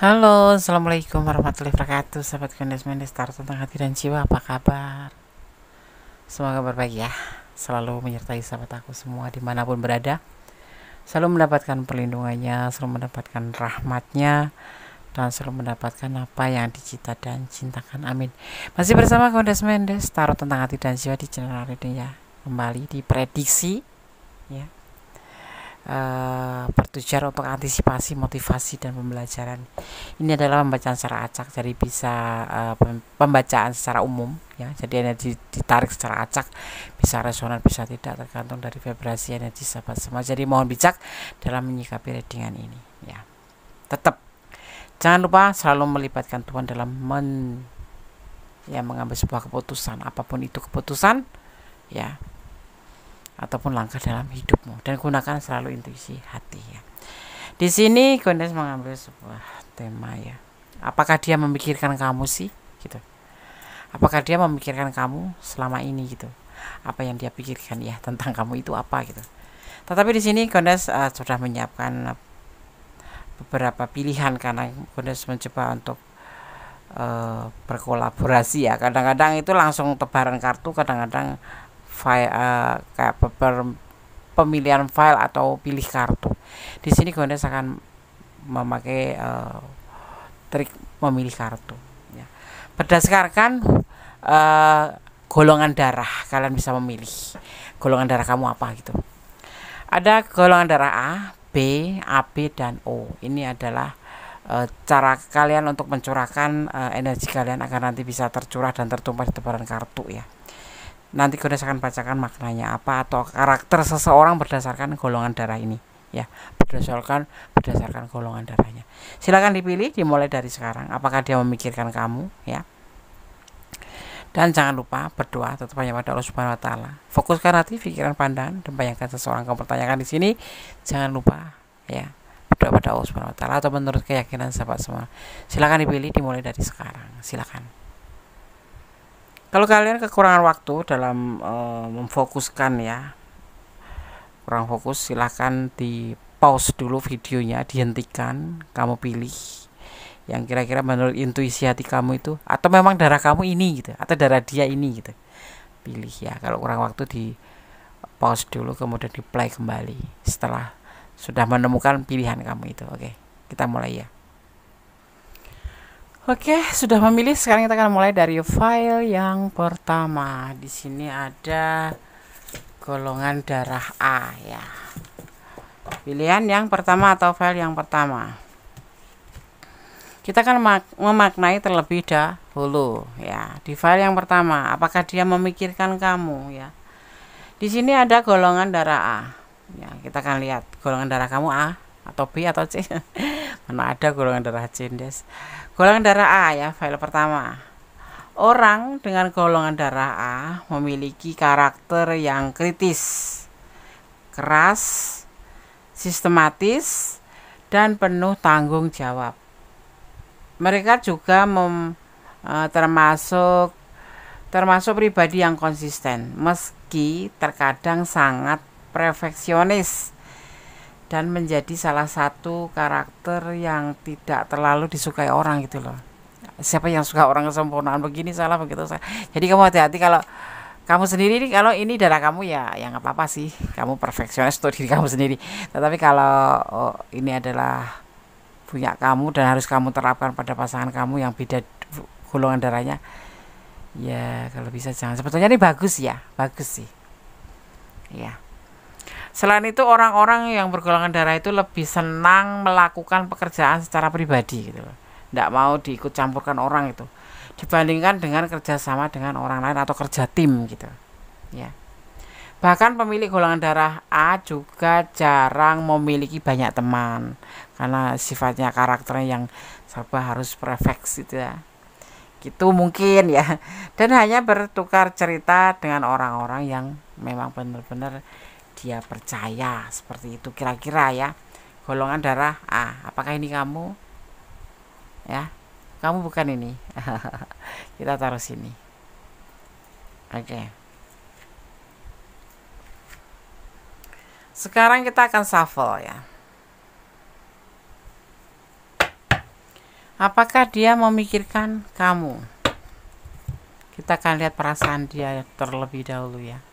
Halo, assalamualaikum warahmatullahi wabarakatuh. Sahabat Kondes Mendes Tar tentang hati dan jiwa, apa kabar? Semoga berbahagia, selalu menyertai sahabat aku semua dimanapun berada. Selalu mendapatkan perlindungannya, selalu mendapatkan rahmatnya, dan selalu mendapatkan apa yang dicita dan cintakan. Amin. Masih bersama Kondes Mendes Taruh tentang hati dan jiwa di channel ini ya. Kembali diprediksi ya. Bertujuan untuk antisipasi, motivasi, dan pembelajaran. Ini adalah pembacaan secara acak, jadi bisa pembacaan secara umum ya. Jadi energi ditarik secara acak, bisa resonan, bisa tidak, tergantung dari vibrasi energi sahabat semua. Jadi mohon bijak dalam menyikapi readingan ini ya. Tetap jangan lupa selalu melibatkan Tuhan dalam mengambil sebuah keputusan, apapun itu keputusan ya, ataupun langkah dalam hidupmu, dan gunakan selalu intuisi hati ya. Di sini Kondes mengambil sebuah tema ya. Apakah dia memikirkan kamu sih gitu? Apakah dia memikirkan kamu selama ini gitu? Apa yang dia pikirkan ya tentang kamu itu apa gitu? Tetapi di sini Kondes sudah menyiapkan beberapa pilihan karena Kondes mencoba untuk berkolaborasi ya. Kadang-kadang itu langsung tebaran kartu, kadang-kadang file kayak pemilihan file atau pilih kartu. Di sini Kondes akan memakai trik memilih kartu ya. Berdasarkan golongan darah, kalian bisa memilih golongan darah kamu apa gitu. Ada golongan darah A, B, AB, dan O. Ini adalah cara kalian untuk mencurahkan energi kalian agar nanti bisa tercurah dan tertumpah di tebaran kartu ya. Nanti Kondes akan bacakan maknanya apa atau karakter seseorang berdasarkan golongan darah ini ya, berdasarkan golongan darahnya. Silakan dipilih, dimulai dari sekarang. Apakah dia memikirkan kamu ya? Dan jangan lupa berdoa tetap hanya pada Allah Subhanahu wa taala. Fokuskan hati, pikiran, pandangan, dan bayangkan seseorang kamu pertanyakan di sini. Jangan lupa ya, berdoa pada Allah Subhanahu wa taala atau menurut keyakinan sahabat semua. Silakan dipilih, dimulai dari sekarang. Silakan. Kalau kalian kekurangan waktu dalam memfokuskan ya, kurang fokus, silahkan di pause dulu videonya, dihentikan, kamu pilih yang kira-kira menurut intuisi hati kamu itu, atau memang darah kamu ini gitu, atau darah dia ini gitu, pilih ya. Kalau kurang waktu di pause dulu, kemudian di play kembali setelah sudah menemukan pilihan kamu itu. Oke, kita mulai ya. Oke, sudah memilih. Sekarang kita akan mulai dari file yang pertama. Di sini ada golongan darah A ya. Pilihan yang pertama atau file yang pertama. Kita akan memaknai terlebih dahulu ya. Di file yang pertama, apakah dia memikirkan kamu ya? Di sini ada golongan darah A. Ya, kita akan lihat golongan darah kamu A atau B atau C. Mana ada golongan darah C, Des. Golongan darah A ya, file pertama. Orang dengan golongan darah A memiliki karakter yang kritis, keras, sistematis, dan penuh tanggung jawab. Mereka juga termasuk pribadi yang konsisten, meski terkadang sangat perfeksionis, dan menjadi salah satu karakter yang tidak terlalu disukai orang gitu loh. Siapa yang suka orang kesempurnaan begini salah begitu salah. Jadi kamu hati-hati kalau kamu sendiri nih, kalau ini darah kamu ya nggak apa-apa sih, kamu perfeksionis untuk diri kamu sendiri. Tetapi kalau ini adalah punya kamu dan harus kamu terapkan pada pasangan kamu yang beda golongan darahnya, ya kalau bisa jangan. Sebetulnya ini bagus ya, bagus sih ya. Selain itu, orang-orang yang bergolongan darah itu lebih senang melakukan pekerjaan secara pribadi gitu loh. Tidak mau diikut campurkan orang itu, dibandingkan dengan kerjasama dengan orang lain atau kerja tim gitu ya. Bahkan pemilik golongan darah A juga jarang memiliki banyak teman karena sifatnya, karakternya yang serba harus perfect gitu ya. Gitu mungkin ya. Dan hanya bertukar cerita dengan orang-orang yang memang benar-benar dia percaya, seperti itu kira-kira ya. Golongan darah A, apakah ini kamu ya? Kamu bukan ini. Kita taruh sini. Oke. Sekarang kita akan shuffle ya. Apakah dia memikirkan kamu? Kita akan lihat perasaan dia terlebih dahulu ya.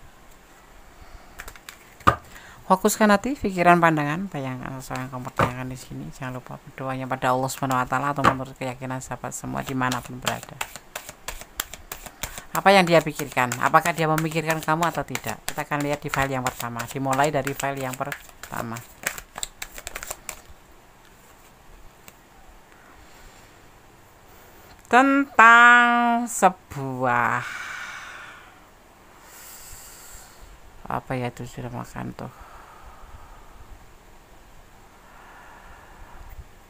Fokuskan hati, pikiran, pandangan, bayangkan sesuatu yang kamu pertanyakan di sini. Jangan lupa berdoanya pada Allah SWT atau menurut keyakinan sahabat semua dimanapun berada. Apa yang dia pikirkan? Apakah dia memikirkan kamu atau tidak? Kita akan lihat di file yang pertama. Dimulai dari file yang pertama. Tentang sebuah apa ya itu sudah makan tuh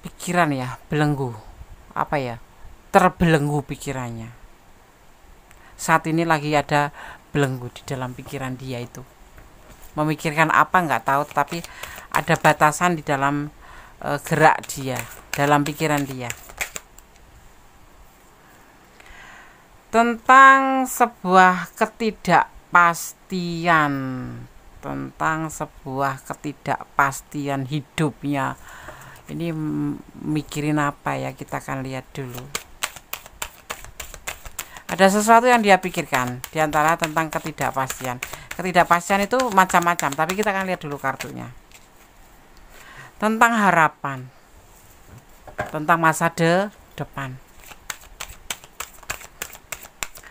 pikiran ya, belenggu, apa ya, terbelenggu pikirannya. Saat ini lagi ada belenggu di dalam pikiran dia itu. Memikirkan apa nggak tahu, tapi ada batasan di dalam gerak dia, dalam pikiran dia. Tentang sebuah ketidakpastian, tentang sebuah ketidakpastian hidupnya. Ini mikirin apa ya, kita akan lihat dulu. Ada sesuatu yang dia pikirkan diantara tentang ketidakpastian. Ketidakpastian itu macam-macam, tapi kita akan lihat dulu kartunya. Tentang harapan, tentang masa depan.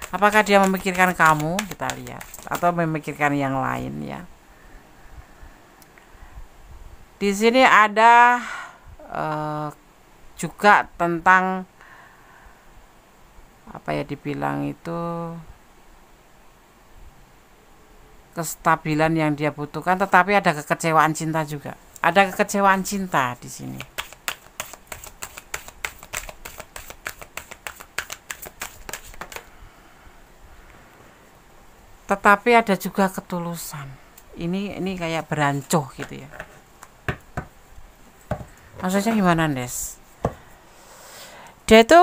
Apakah dia memikirkan kamu? Kita lihat. Atau memikirkan yang lain ya. Di sini ada juga tentang apa ya dibilang itu kestabilan yang dia butuhkan, tetapi ada kekecewaan cinta juga. Ada kekecewaan cinta di sini. Tetapi ada juga ketulusan. Ini kayak berancuh gitu ya. Maksudnya gimana, Des? Dia itu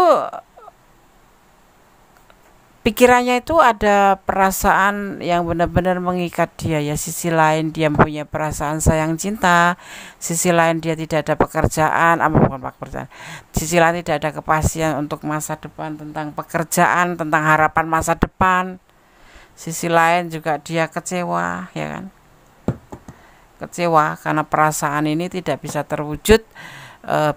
pikirannya itu ada perasaan yang benar-benar mengikat dia ya. Sisi lain dia punya perasaan sayang cinta, sisi lain dia tidak ada pekerjaan, bukan pekerjaan. Sisi lain tidak ada kepastian untuk masa depan, tentang pekerjaan, tentang harapan masa depan. Sisi lain juga dia kecewa, ya kan? Kecewa karena perasaan ini tidak bisa terwujud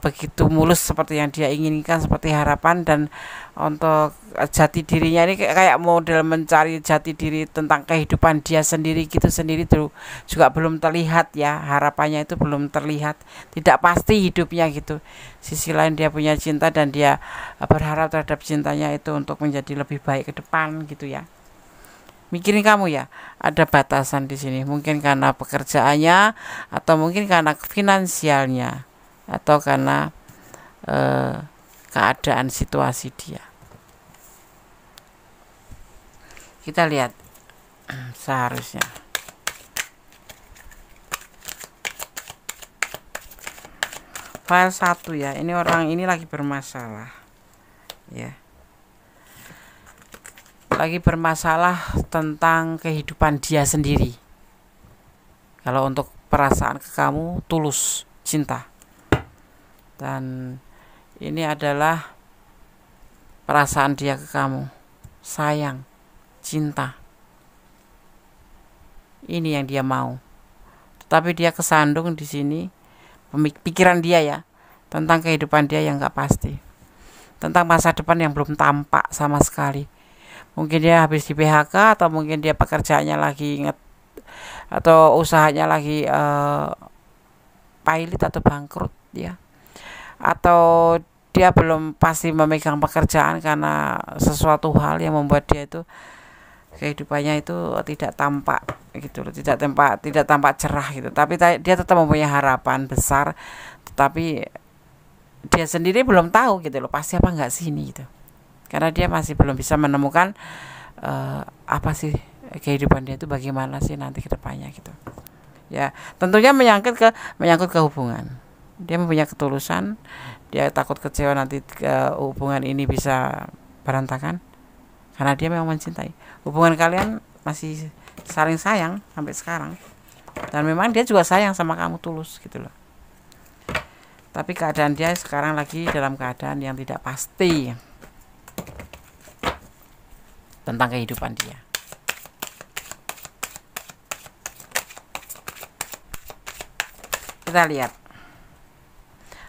begitu mulus seperti yang dia inginkan, seperti harapan. Dan untuk jati dirinya ini kayak model mencari jati diri tentang kehidupan dia sendiri gitu sendiri tuh juga belum terlihat ya, harapannya itu belum terlihat, tidak pasti hidupnya gitu. Sisi lain dia punya cinta dan dia berharap terhadap cintanya itu untuk menjadi lebih baik ke depan gitu ya. Mikirin kamu ya, ada batasan di sini, mungkin karena pekerjaannya atau mungkin karena finansialnya atau karena keadaan situasi dia. Kita lihat seharusnya file 1 ya. Ini orang ini lagi bermasalah ya, lagi bermasalah tentang kehidupan dia sendiri. Kalau untuk perasaan ke kamu tulus cinta, dan ini adalah perasaan dia ke kamu sayang cinta. Ini yang dia mau, tetapi dia kesandung di sini pikiran dia ya, tentang kehidupan dia yang nggak pasti, tentang masa depan yang belum tampak sama sekali. Mungkin dia habis di PHK, atau mungkin dia pekerjaannya lagi atau usahanya lagi pailit atau bangkrut ya, atau dia belum pasti memegang pekerjaan karena sesuatu hal yang membuat dia itu kehidupannya itu tidak tampak gitu loh, tidak tampak cerah gitu. Tapi dia tetap mempunyai harapan besar, tetapi dia sendiri belum tahu gitu loh pasti apa enggak sih ini gitu. Karena dia masih belum bisa menemukan apa sih kehidupan dia itu bagaimana sih nanti ke depannya gitu. Ya, tentunya menyangkut ke hubungan. Dia mempunyai ketulusan, dia takut kecewa nanti hubungan ini bisa berantakan. Karena dia memang mencintai. Hubungan kalian masih saling sayang sampai sekarang. Dan memang dia juga sayang sama kamu tulus gitu loh. Tapi keadaan dia sekarang lagi dalam keadaan yang tidak pasti tentang kehidupan dia. Kita lihat,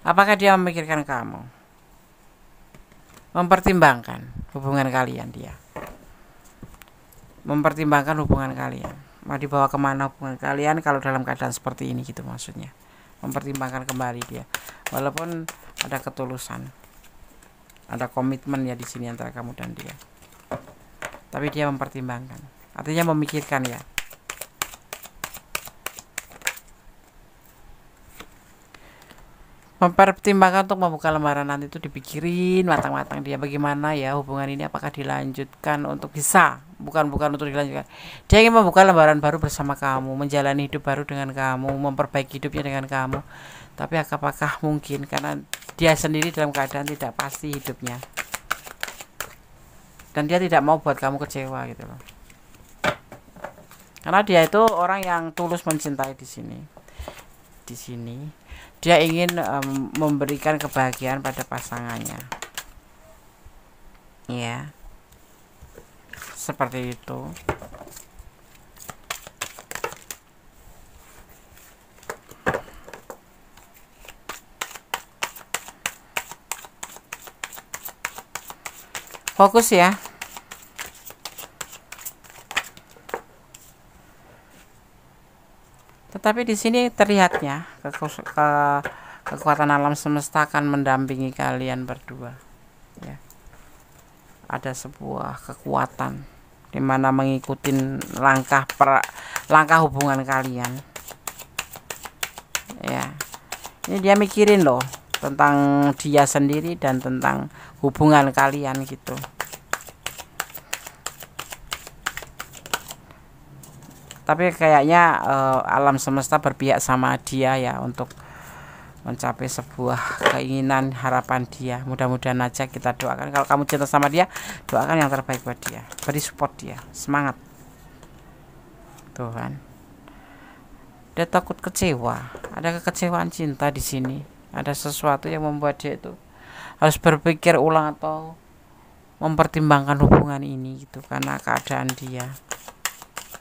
apakah dia memikirkan kamu, mempertimbangkan hubungan kalian. Dia mempertimbangkan hubungan kalian, mau dibawa kemana hubungan kalian kalau dalam keadaan seperti ini gitu, maksudnya mempertimbangkan kembali dia, walaupun ada ketulusan, ada komitmen ya di sini antara kamu dan dia, tapi dia mempertimbangkan, artinya memikirkan ya. Mempertimbangkan untuk membuka lembaran nanti itu, dipikirin matang-matang dia bagaimana ya hubungan ini, apakah dilanjutkan untuk bisa, bukan untuk dilanjutkan. Dia ingin membuka lembaran baru bersama kamu, menjalani hidup baru dengan kamu, memperbaiki hidupnya dengan kamu. Tapi apakah mungkin, karena dia sendiri dalam keadaan tidak pasti hidupnya, dan dia tidak mau buat kamu kecewa gitu loh. Karena dia itu orang yang tulus mencintai di sini. Dia ingin memberikan kebahagiaan pada pasangannya. Ya. Seperti itu. Fokus ya. Tetapi di sini terlihatnya kekuatan alam semesta akan mendampingi kalian berdua. Ya. Ada sebuah kekuatan di mana mengikuti langkah hubungan kalian. Ya. Ini dia mikirin loh tentang dia sendiri dan tentang hubungan kalian gitu. Tapi kayaknya alam semesta berpihak sama dia ya untuk mencapai sebuah keinginan, harapan dia. Mudah-mudahan aja, kita doakan. Kalau kamu cinta sama dia, doakan yang terbaik buat dia, beri support dia, semangat. Tuh kan, dia takut kecewa, ada kekecewaan cinta di sini, ada sesuatu yang membuat dia itu harus berpikir ulang atau mempertimbangkan hubungan ini gitu, karena keadaan dia.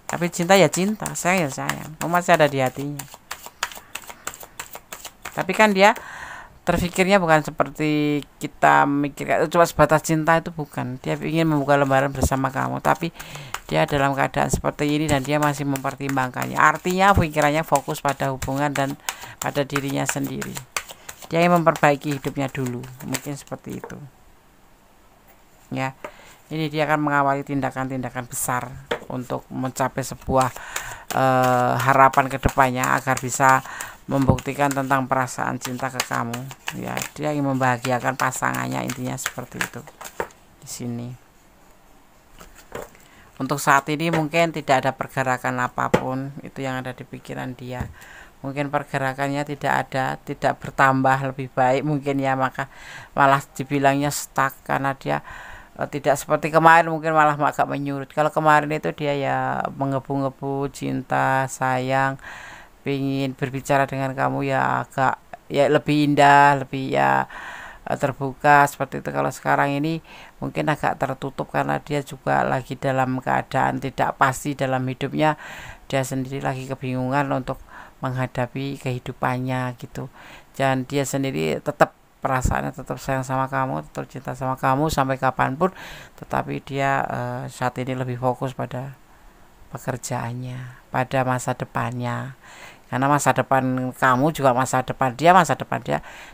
Tapi cinta ya cinta, sayang ya sayang, masih ada di hatinya. Tapi kan dia terfikirnya bukan seperti kita mikir cuma sebatas cinta, itu bukan. Dia ingin membuka lembaran bersama kamu, tapi dia dalam keadaan seperti ini dan dia masih mempertimbangkannya. Artinya pikirannya fokus pada hubungan dan pada dirinya sendiri. Dia ingin memperbaiki hidupnya dulu, mungkin seperti itu. Ya, ini dia akan mengawali tindakan-tindakan besar untuk mencapai sebuah harapan kedepannya agar bisa membuktikan tentang perasaan cinta ke kamu. Ya, dia ingin membahagiakan pasangannya, intinya seperti itu di sini. Untuk saat ini mungkin tidak ada pergerakan apapun, itu yang ada di pikiran dia. Mungkin pergerakannya tidak ada, tidak bertambah lebih baik mungkin ya, maka malah dibilangnya stuck karena dia tidak seperti kemarin, mungkin malah agak menyurut. Kalau kemarin itu dia ya menggebu-gebu, cinta, sayang, ingin berbicara dengan kamu ya agak ya lebih indah, lebih ya terbuka seperti itu. Kalau sekarang ini mungkin agak tertutup karena dia juga lagi dalam keadaan tidak pasti dalam hidupnya. Dia sendiri lagi kebingungan untuk menghadapi kehidupannya gitu. Dan dia sendiri tetap perasaannya tetap sayang sama kamu, tetap cinta sama kamu sampai kapanpun, tetapi dia saat ini lebih fokus pada pekerjaannya, pada masa depannya. Karena masa depan kamu juga masa depan dia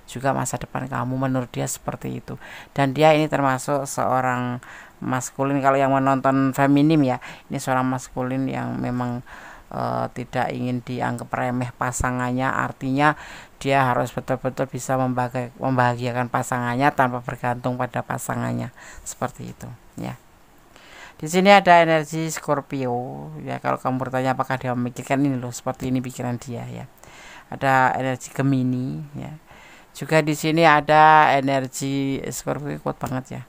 juga masa depan kamu, menurut dia seperti itu. Dan dia ini termasuk seorang maskulin, kalau yang menonton feminim ya, ini seorang maskulin yang memang tidak ingin dianggap remeh pasangannya. Artinya dia harus betul-betul bisa membahagiakan pasangannya tanpa bergantung pada pasangannya, seperti itu ya. Di sini ada energi Scorpio ya. Kalau kamu bertanya apakah dia memikirkan ini loh, seperti ini pikiran dia ya. Ada energi Gemini ya. Juga di sini ada energi Scorpio, kuat banget ya.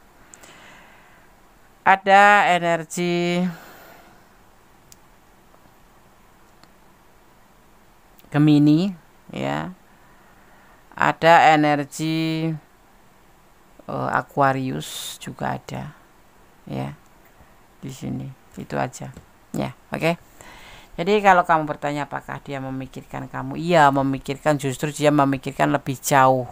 Ada energi Gemini ya. Ada energi Aquarius juga ada ya di sini. Itu aja ya. Oke. Jadi kalau kamu bertanya apakah dia memikirkan kamu, iya memikirkan, justru dia memikirkan lebih jauh.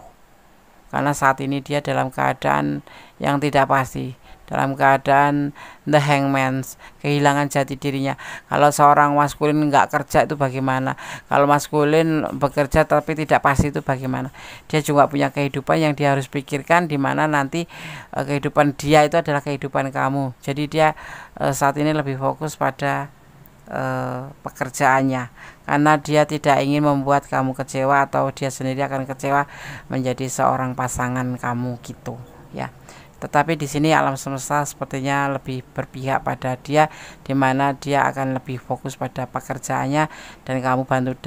Karena saat ini dia dalam keadaan yang tidak pasti, dalam keadaan the hangman, kehilangan jati dirinya. Kalau seorang maskulin nggak kerja itu bagaimana? Kalau maskulin bekerja tapi tidak pasti itu bagaimana? Dia juga punya kehidupan yang dia harus pikirkan, di mana nanti kehidupan dia itu adalah kehidupan kamu. Jadi dia saat ini lebih fokus pada pekerjaannya, karena dia tidak ingin membuat kamu kecewa atau dia sendiri akan kecewa menjadi seorang pasangan kamu gitu ya. Tetapi di sini alam semesta sepertinya lebih berpihak pada dia, di mana dia akan lebih fokus pada pekerjaannya, dan kamu bantu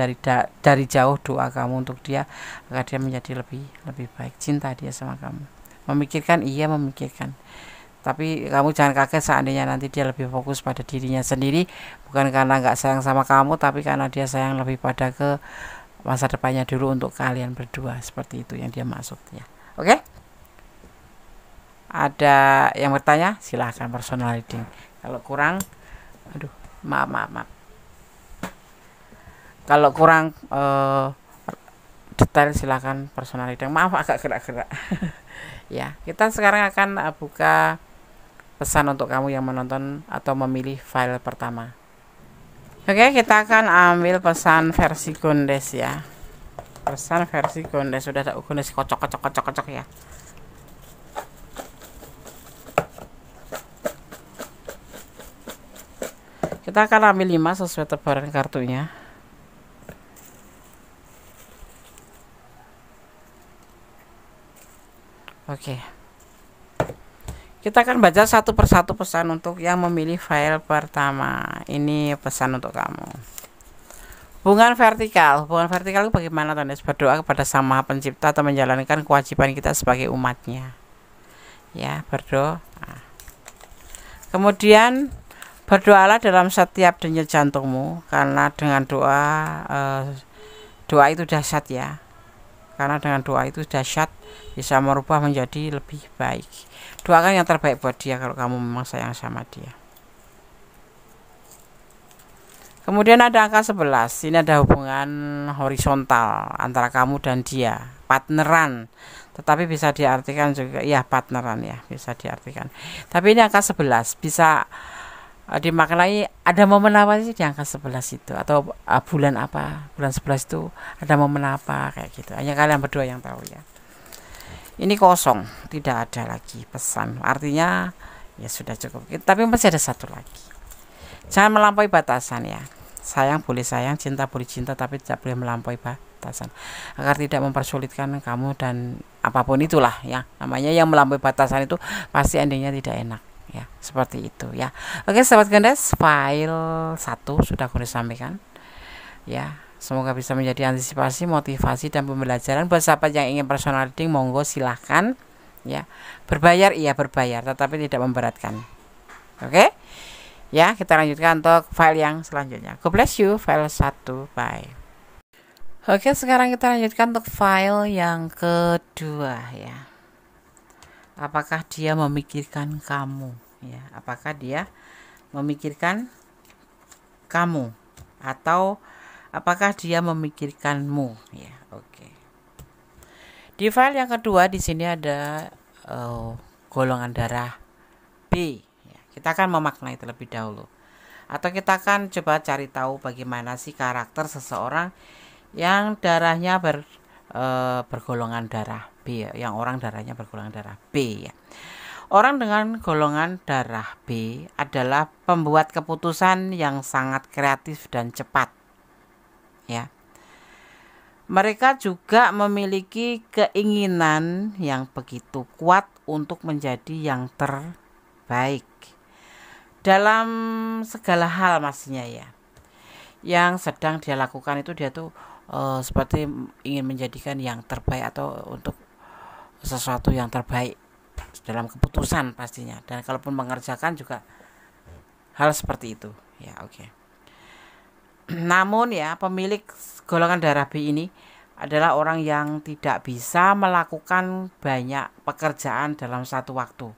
dari jauh doa kamu untuk dia agar dia menjadi lebih baik. Cinta dia sama kamu. Memikirkan, iya memikirkan. Tapi kamu jangan kaget seandainya nanti dia lebih fokus pada dirinya sendiri, bukan karena nggak sayang sama kamu, tapi karena dia sayang lebih pada ke masa depannya dulu untuk kalian berdua. Seperti itu yang dia maksud ya. Oke? Ada yang bertanya? Silahkan personal reading. Kalau kurang, maaf. Kalau kurang detail silahkan personal reading. Maaf agak gerak-gerak. Ya, kita sekarang akan buka pesan untuk kamu yang menonton atau memilih file pertama. Oke, kita akan ambil pesan versi Gondes ya. Pesan versi Gondes, sudah ada Gondes kocok ya. Kita akan ambil 5 sesuai tebaran kartunya. Oke. Kita akan baca satu persatu pesan untuk yang memilih file pertama. Ini pesan untuk kamu. Hubungan vertikal itu bagaimana, Tondes? Berdoa kepada Sang Maha Pencipta atau menjalankan kewajiban kita sebagai umatnya. Ya, berdoa. Kemudian berdoalah dalam setiap denyut jantungmu, karena dengan doa itu dahsyat ya. Karena dengan doa itu dahsyat, bisa merubah menjadi lebih baik. Doakan yang terbaik buat dia kalau kamu memang sayang sama dia. Kemudian ada angka 11. Ini ada hubungan horizontal antara kamu dan dia, partneran. Tetapi bisa diartikan juga ya partneran ya, bisa diartikan. Tapi ini angka 11 bisa dimaknai ada momen apa sih di angka 11 itu, atau bulan apa, bulan 11 itu ada momen apa kayak gitu. Hanya kalian berdua yang tahu ya. Ini kosong, tidak ada lagi pesan. Artinya ya sudah cukup. Tapi masih ada satu lagi. Jangan melampaui batasan ya. Sayang boleh sayang, cinta boleh cinta, tapi tidak boleh melampaui batasan. Agar tidak mempersulitkan kamu dan apapun itulah ya. Namanya yang melampaui batasan itu pasti endingnya tidak enak ya. Seperti itu ya. Oke sahabat Gondes, file 1 sudah Gondes sampaikan ya. Semoga bisa menjadi antisipasi, motivasi, dan pembelajaran buat sahabat yang ingin personal reading. Monggo silahkan ya. Berbayar iya berbayar, tetapi tidak memberatkan. Oke ya, kita lanjutkan untuk file yang selanjutnya. God bless you. File 1, bye. Oke, sekarang kita lanjutkan untuk file yang kedua ya. Apakah dia memikirkan kamu ya? Apakah dia memikirkan kamu atau apakah dia memikirkanmu ya? Oke. Di file yang kedua di sini ada golongan darah B. Ya, kita akan memaknai terlebih dahulu. Atau kita akan coba cari tahu bagaimana sih karakter seseorang yang darahnya bergolongan darah B ya, yang orang darahnya bergolongan darah B ya. Orang dengan golongan darah B adalah pembuat keputusan yang sangat kreatif dan cepat. Ya. Mereka juga memiliki keinginan yang begitu kuat untuk menjadi yang terbaik dalam segala hal maksudnya ya. Yang sedang dia lakukan itu dia tuh seperti ingin menjadikan yang terbaik atau untuk sesuatu yang terbaik dalam keputusan pastinya, dan kalaupun mengerjakan juga hal seperti itu ya. Oke. Namun ya, pemilik golongan darah B ini adalah orang yang tidak bisa melakukan banyak pekerjaan dalam satu waktu,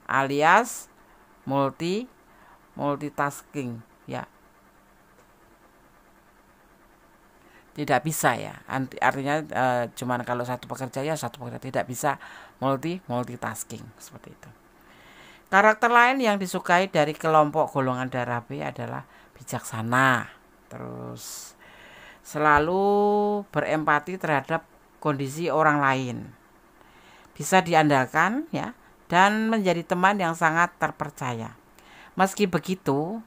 alias multitasking ya. Tidak bisa ya, artinya cuman kalau satu pekerja ya satu pekerja, tidak bisa multitasking seperti itu. Karakter lain yang disukai dari kelompok golongan darah B adalah bijaksana, terus selalu berempati terhadap kondisi orang lain, bisa diandalkan ya, dan menjadi teman yang sangat terpercaya. Meski begitu,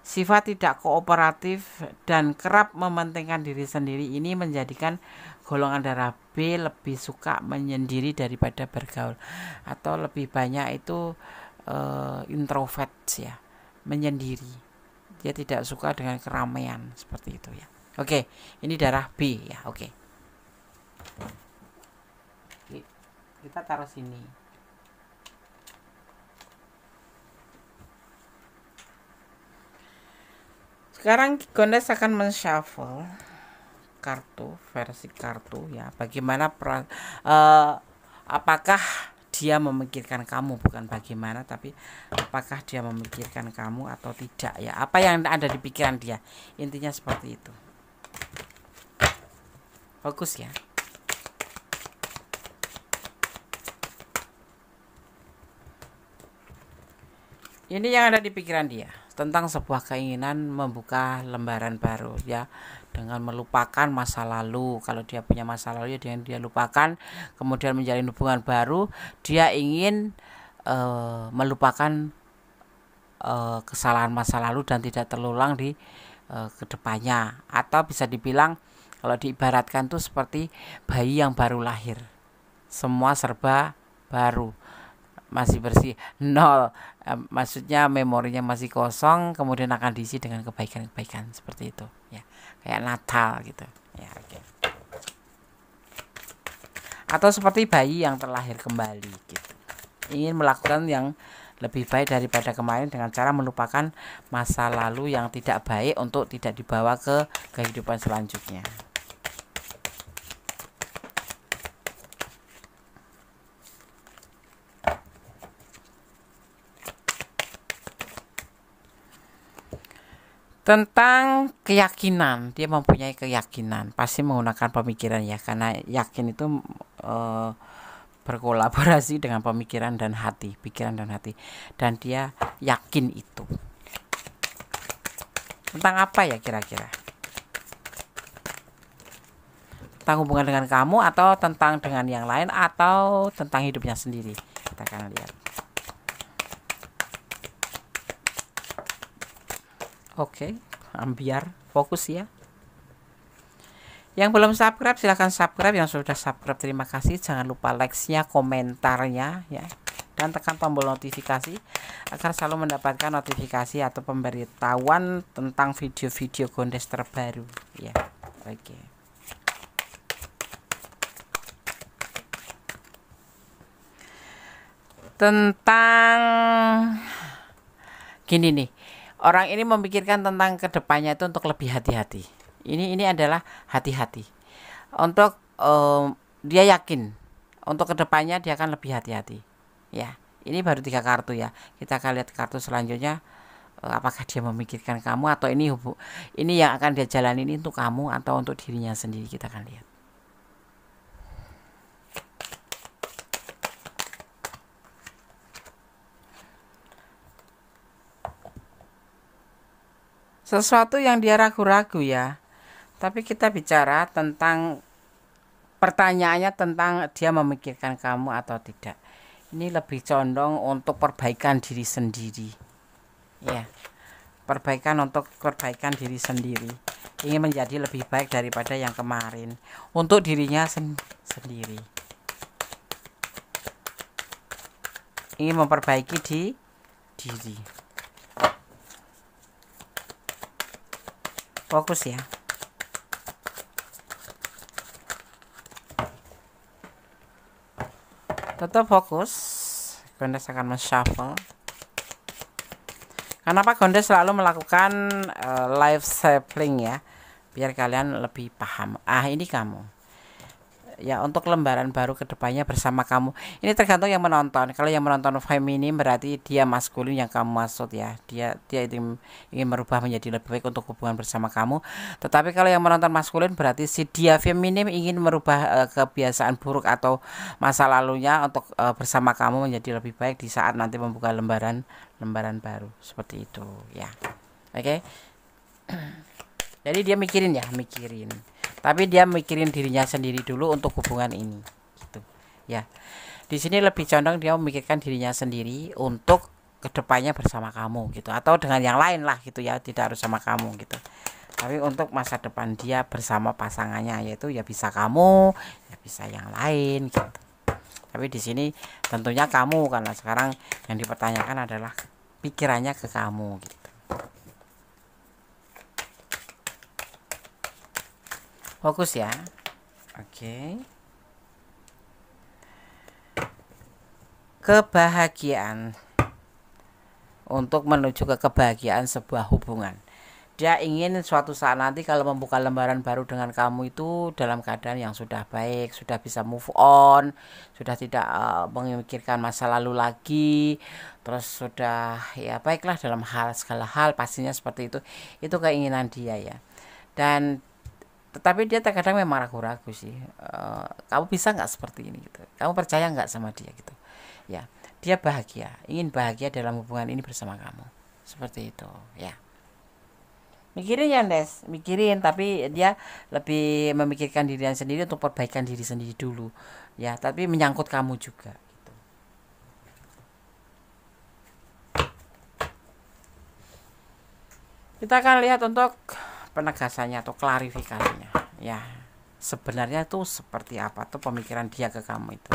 sifat tidak kooperatif dan kerap mementingkan diri sendiri ini menjadikan golongan darah B lebih suka menyendiri daripada bergaul, atau lebih banyak itu introvert ya, menyendiri. Dia tidak suka dengan keramaian seperti itu ya. Oke, ini darah B ya. Oke. Kita taruh sini. Sekarang Gondes akan men-shuffle versi kartu ya. Bagaimana apakah dia memikirkan kamu, bukan bagaimana, tapi apakah dia memikirkan kamu atau tidak ya. Apa yang ada di pikiran dia. Intinya seperti itu. Fokus ya. Ini yang ada di pikiran dia tentang sebuah keinginan membuka lembaran baru ya, dengan melupakan masa lalu. Kalau dia punya masa lalu ya dengan dia lupakan, kemudian menjalin hubungan baru. Dia ingin melupakan kesalahan masa lalu dan tidak terulang di kedepannya. Atau bisa dibilang kalau diibaratkan tuh seperti bayi yang baru lahir, semua serba baru, masih bersih, nol, maksudnya memorinya masih kosong, kemudian akan diisi dengan kebaikan-kebaikan seperti itu ya, kayak Natal gitu ya. Oke. Atau seperti bayi yang terlahir kembali gitu, ingin melakukan yang lebih baik daripada kemarin dengan cara melupakan masa lalu yang tidak baik untuk tidak dibawa ke kehidupan selanjutnya. Tentang keyakinan, dia mempunyai keyakinan, pasti menggunakan pemikiran ya, karena yakin itu berkolaborasi dengan pemikiran dan hati, pikiran dan hati, dan dia yakin itu. Tentang apa ya kira-kira? Tentang hubungan dengan kamu, atau tentang dengan yang lain, atau tentang hidupnya sendiri? Kita akan lihat. Oke, biar fokus ya. Yang belum subscribe silahkan subscribe, yang sudah subscribe terima kasih. Jangan lupa like-nya, komentarnya ya, dan tekan tombol notifikasi agar selalu mendapatkan notifikasi atau pemberitahuan tentang video-video Gondes terbaru ya. Oke. Tentang gini nih, orang ini memikirkan tentang kedepannya itu untuk lebih hati-hati. Ini adalah hati-hati. Untuk dia yakin untuk kedepannya dia akan lebih hati-hati. Ya, ini baru 3 kartu ya. Kita akan lihat kartu selanjutnya. Apakah dia memikirkan kamu, atau ini yang akan dia jalani ini untuk kamu atau untuk dirinya sendiri. Kita akan lihat. Sesuatu yang dia ragu-ragu ya. Tapi kita bicara tentang pertanyaannya tentang dia memikirkan kamu atau tidak. Ini lebih condong untuk perbaikan diri sendiri. Ya. Perbaikan diri sendiri. Ingin menjadi lebih baik daripada yang kemarin untuk dirinya sendiri. Ingin memperbaiki diri. Fokus ya. Tetap fokus. Gondes akan men-shuffle. Kenapa Gondes selalu melakukan live sampling ya, biar kalian lebih paham. Ini kamu. ya untuk lembaran baru kedepannya bersama kamu. Ini tergantung yang menonton. Kalau yang menonton feminim berarti dia maskulin yang kamu maksud ya. Dia ingin merubah menjadi lebih baik untuk hubungan bersama kamu. Tetapi kalau yang menonton maskulin berarti si dia feminim ingin merubah kebiasaan buruk atau masa lalunya untuk bersama kamu menjadi lebih baik di saat nanti membuka lembaran baru seperti itu ya. Oke. Jadi dia mikirin. Tapi dia mikirin dirinya sendiri dulu untuk hubungan ini, gitu. Ya. Di sini lebih condong dia memikirkan dirinya sendiri untuk kedepannya bersama kamu, gitu. Atau dengan yang lain lah, gitu ya. Tidak harus sama kamu, gitu. Tapi untuk masa depan dia bersama pasangannya, yaitu ya bisa kamu, ya bisa yang lain, gitu. Tapi di sini tentunya kamu, karena sekarang yang dipertanyakan adalah pikirannya ke kamu, gitu. Fokus ya. Oke. Kebahagiaan. Untuk menuju ke kebahagiaan sebuah hubungan. Dia ingin suatu saat nanti kalau membuka lembaran baru dengan kamu itu dalam keadaan yang sudah baik, sudah bisa move on, sudah tidak memikirkan masa lalu lagi, terus sudah ya baiklah dalam segala hal pastinya seperti itu. Itu keinginan dia ya. Dan tetapi dia terkadang memang ragu-ragu sih, kamu bisa nggak seperti ini gitu, kamu percaya nggak sama dia gitu ya. Dia ingin bahagia dalam hubungan ini bersama kamu seperti itu ya. Mikirin ya Des, mikirin, tapi dia lebih memikirkan dirinya sendiri untuk perbaikan diri sendiri dulu ya, tapi menyangkut kamu juga gitu. Kita akan lihat untuk penegasannya atau klarifikasinya ya, sebenarnya tuh seperti apa tuh pemikiran dia ke kamu itu.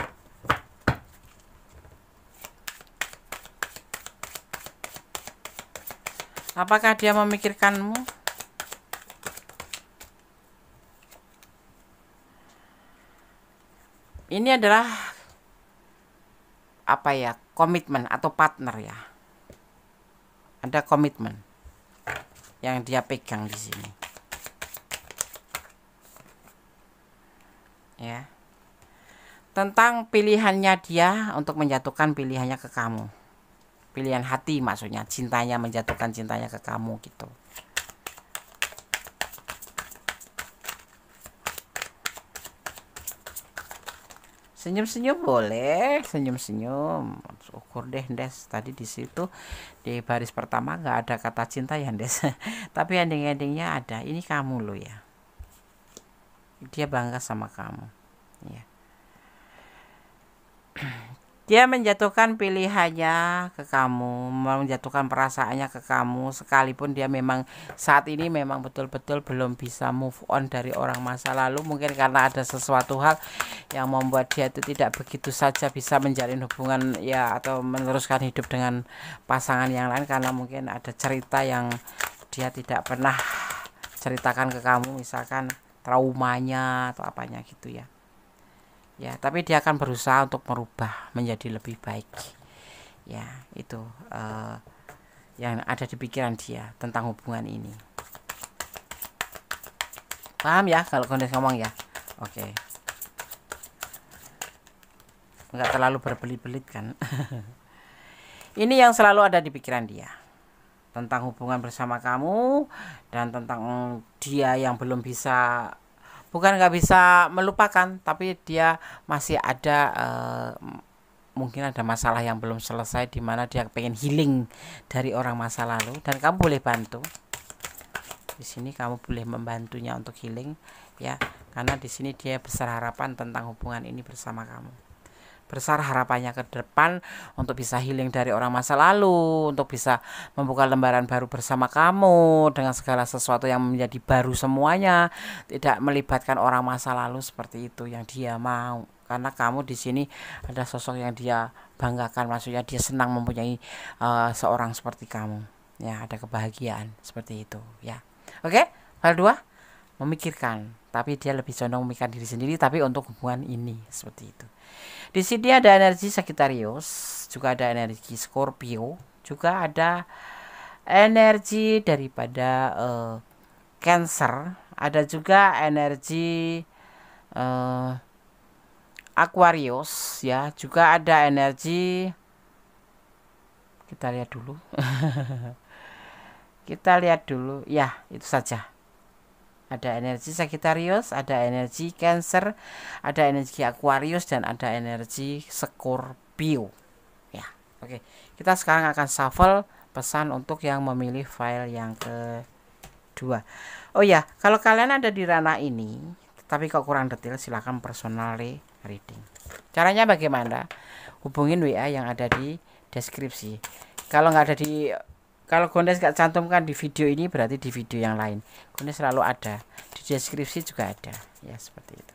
Apakah dia memikirkanmu? Ini adalah apa ya, komitmen atau partner ya, ada komitmen yang dia pegang di sini ya, tentang pilihannya dia untuk menjatuhkan pilihannya ke kamu, pilihan hati maksudnya, cintanya, menjatuhkan cintanya ke kamu gitu. Senyum-senyum boleh, senyum-senyum. Ukur deh Des, tadi di situ di baris pertama nggak ada kata cinta ya Des. Tapi ending-endingnya ada. Ini kamu lo ya. Dia bangga sama kamu ya. Dia menjatuhkan pilihannya ke kamu, menjatuhkan perasaannya ke kamu, sekalipun dia memang saat ini memang betul-betul belum bisa move on dari orang masa lalu, mungkin karena ada sesuatu hal yang membuat dia itu tidak begitu saja bisa menjalin hubungan ya, atau meneruskan hidup dengan pasangan yang lain, karena mungkin ada cerita yang dia tidak pernah ceritakan ke kamu, misalkan traumanya atau apanya gitu ya. Ya, tapi dia akan berusaha untuk merubah menjadi lebih baik ya. Itu yang ada di pikiran dia tentang hubungan ini. Paham ya kalau Kondes ngomong ya? Oke. Nggak terlalu berbelit-belit kan. Ini yang selalu ada di pikiran dia tentang hubungan bersama kamu, dan tentang dia yang belum bisa, bukan nggak bisa melupakan, tapi dia masih ada mungkin ada masalah yang belum selesai, di mana dia pengen healing dari orang masa lalu, dan kamu boleh bantu. Di sini kamu boleh membantunya untuk healing ya, karena di sini dia besar harapan tentang hubungan ini bersama kamu. Besar harapannya ke depan untuk bisa healing dari orang masa lalu, untuk bisa membuka lembaran baru bersama kamu dengan segala sesuatu yang menjadi baru semuanya, tidak melibatkan orang masa lalu seperti itu yang dia mau. Karena kamu di sini ada sosok yang dia banggakan, maksudnya dia senang mempunyai seorang seperti kamu. Ya, ada kebahagiaan seperti itu ya. Oke, hal 2, memikirkan, tapi dia lebih condong memikirkan diri sendiri tapi untuk hubungan ini seperti itu. Di sini ada energi Sagittarius, juga ada energi Scorpio, juga ada energi daripada Cancer, ada juga energi Aquarius ya, juga ada energi, kita lihat dulu. Kita lihat dulu ya, itu saja. Ada energi Sagittarius, ada energi Cancer, ada energi Aquarius, dan ada energi Scorpio ya. Oke, kita sekarang akan shuffle pesan untuk yang memilih file yang kedua. Oh ya, kalau kalian ada di ranah ini tapi kok kurang detail, silahkan personal reading. Caranya bagaimana? Hubungin WA yang ada di deskripsi. Kalau nggak ada kalau Gondes nggak cantumkan di video ini, berarti di video yang lain. Gondes selalu ada di deskripsi, juga ada ya, seperti itu.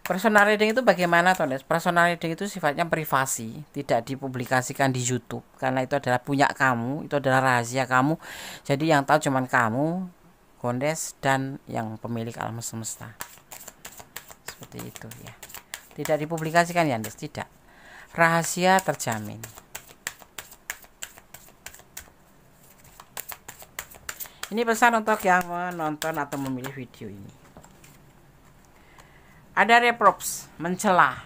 Personal reading itu bagaimana, Tondes? Personal reading itu sifatnya privasi, tidak dipublikasikan di YouTube karena itu adalah punya kamu, itu adalah rahasia kamu. Jadi yang tahu cuman kamu, Gondes, dan yang pemilik alam semesta. Seperti itu ya. Tidak dipublikasikan ya, Andes, tidak. Rahasia terjamin. Ini pesan untuk yang menonton atau memilih video ini. Ada reproach, mencela.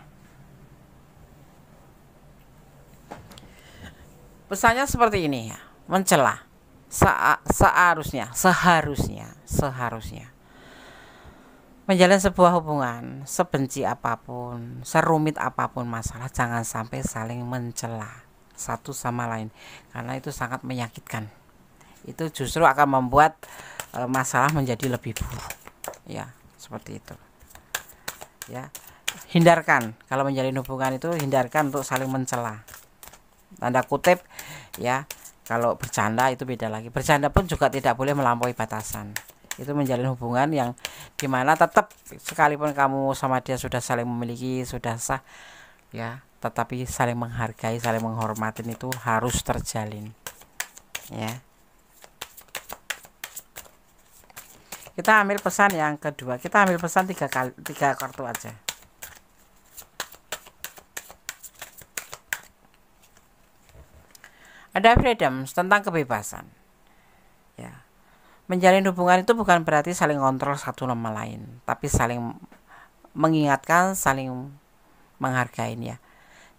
Pesannya seperti ini ya, mencela. Seharusnya menjalin sebuah hubungan, sebenci apapun, serumit apapun masalah, jangan sampai saling mencela satu sama lain, karena itu sangat menyakitkan. Itu justru akan membuat masalah menjadi lebih buruk ya, seperti itu ya. Hindarkan, kalau menjalin hubungan itu hindarkan untuk saling mencela, tanda kutip ya. Kalau bercanda itu beda lagi. Bercanda pun juga tidak boleh melampaui batasan. Itu menjalin hubungan yang dimana tetap sekalipun kamu sama dia sudah saling memiliki, sudah sah ya, tetapi saling menghargai, saling menghormatin itu harus terjalin ya. Kita ambil pesan yang kedua. Kita ambil pesan 3 kartu aja. Ada freedom, tentang kebebasan ya. Menjalin hubungan itu bukan berarti saling kontrol satu sama lain, tapi saling mengingatkan, saling menghargai ya.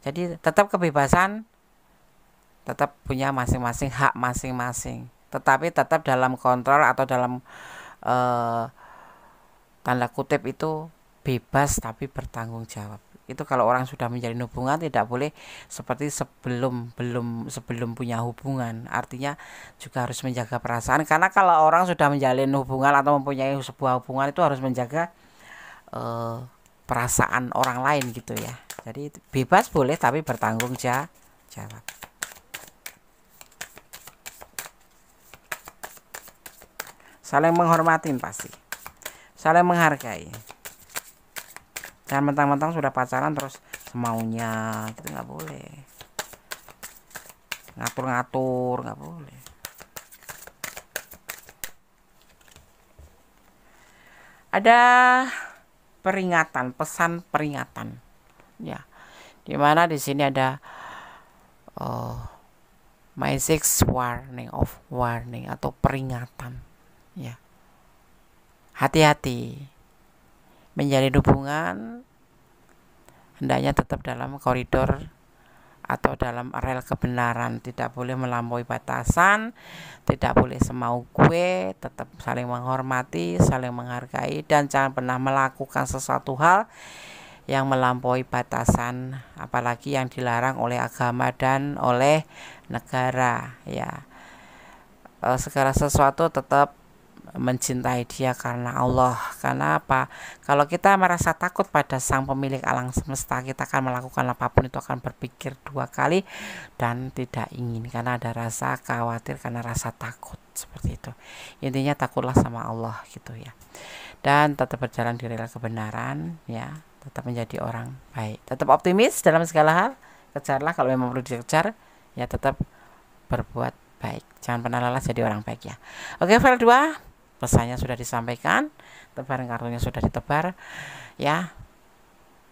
Jadi tetap kebebasan, tetap punya masing-masing hak masing-masing, tetapi tetap dalam kontrol atau dalam tanda kutip itu bebas tapi bertanggung jawab. Itu kalau orang sudah menjalin hubungan tidak boleh seperti sebelum punya hubungan. Artinya juga harus menjaga perasaan, karena kalau orang sudah menjalin hubungan atau mempunyai sebuah hubungan itu harus menjaga perasaan orang lain gitu ya. Jadi bebas boleh tapi bertanggung jawab. Saling menghormatin pasti, saling menghargai. Jangan mentang-mentang sudah pacaran terus semaunya, gitu nggak boleh. Ngatur-ngatur nggak boleh. Ada peringatan, pesan peringatan ya, dimana di sini ada message warning atau peringatan ya. Hati-hati, menjalin hubungan hendaknya tetap dalam koridor atau dalam rel kebenaran, tidak boleh melampaui batasan, tidak boleh semau gue, tetap saling menghormati, saling menghargai, dan jangan pernah melakukan sesuatu hal yang melampaui batasan, apalagi yang dilarang oleh agama dan oleh negara ya. Segala sesuatu tetap mencintai dia karena Allah. Karena apa? Kalau kita merasa takut pada sang pemilik alam semesta, kita akan melakukan apapun itu akan berpikir 2 kali dan tidak ingin, karena ada rasa khawatir, karena rasa takut, seperti itu. Intinya takutlah sama Allah gitu ya. Dan tetap berjalan di rel kebenaran ya, tetap menjadi orang baik, tetap optimis dalam segala hal, kejarlah kalau memang perlu dikejar ya, tetap berbuat baik, jangan pernah lelah jadi orang baik ya. Oke, file 2 pesannya sudah disampaikan, tebaran kartunya sudah ditebar ya.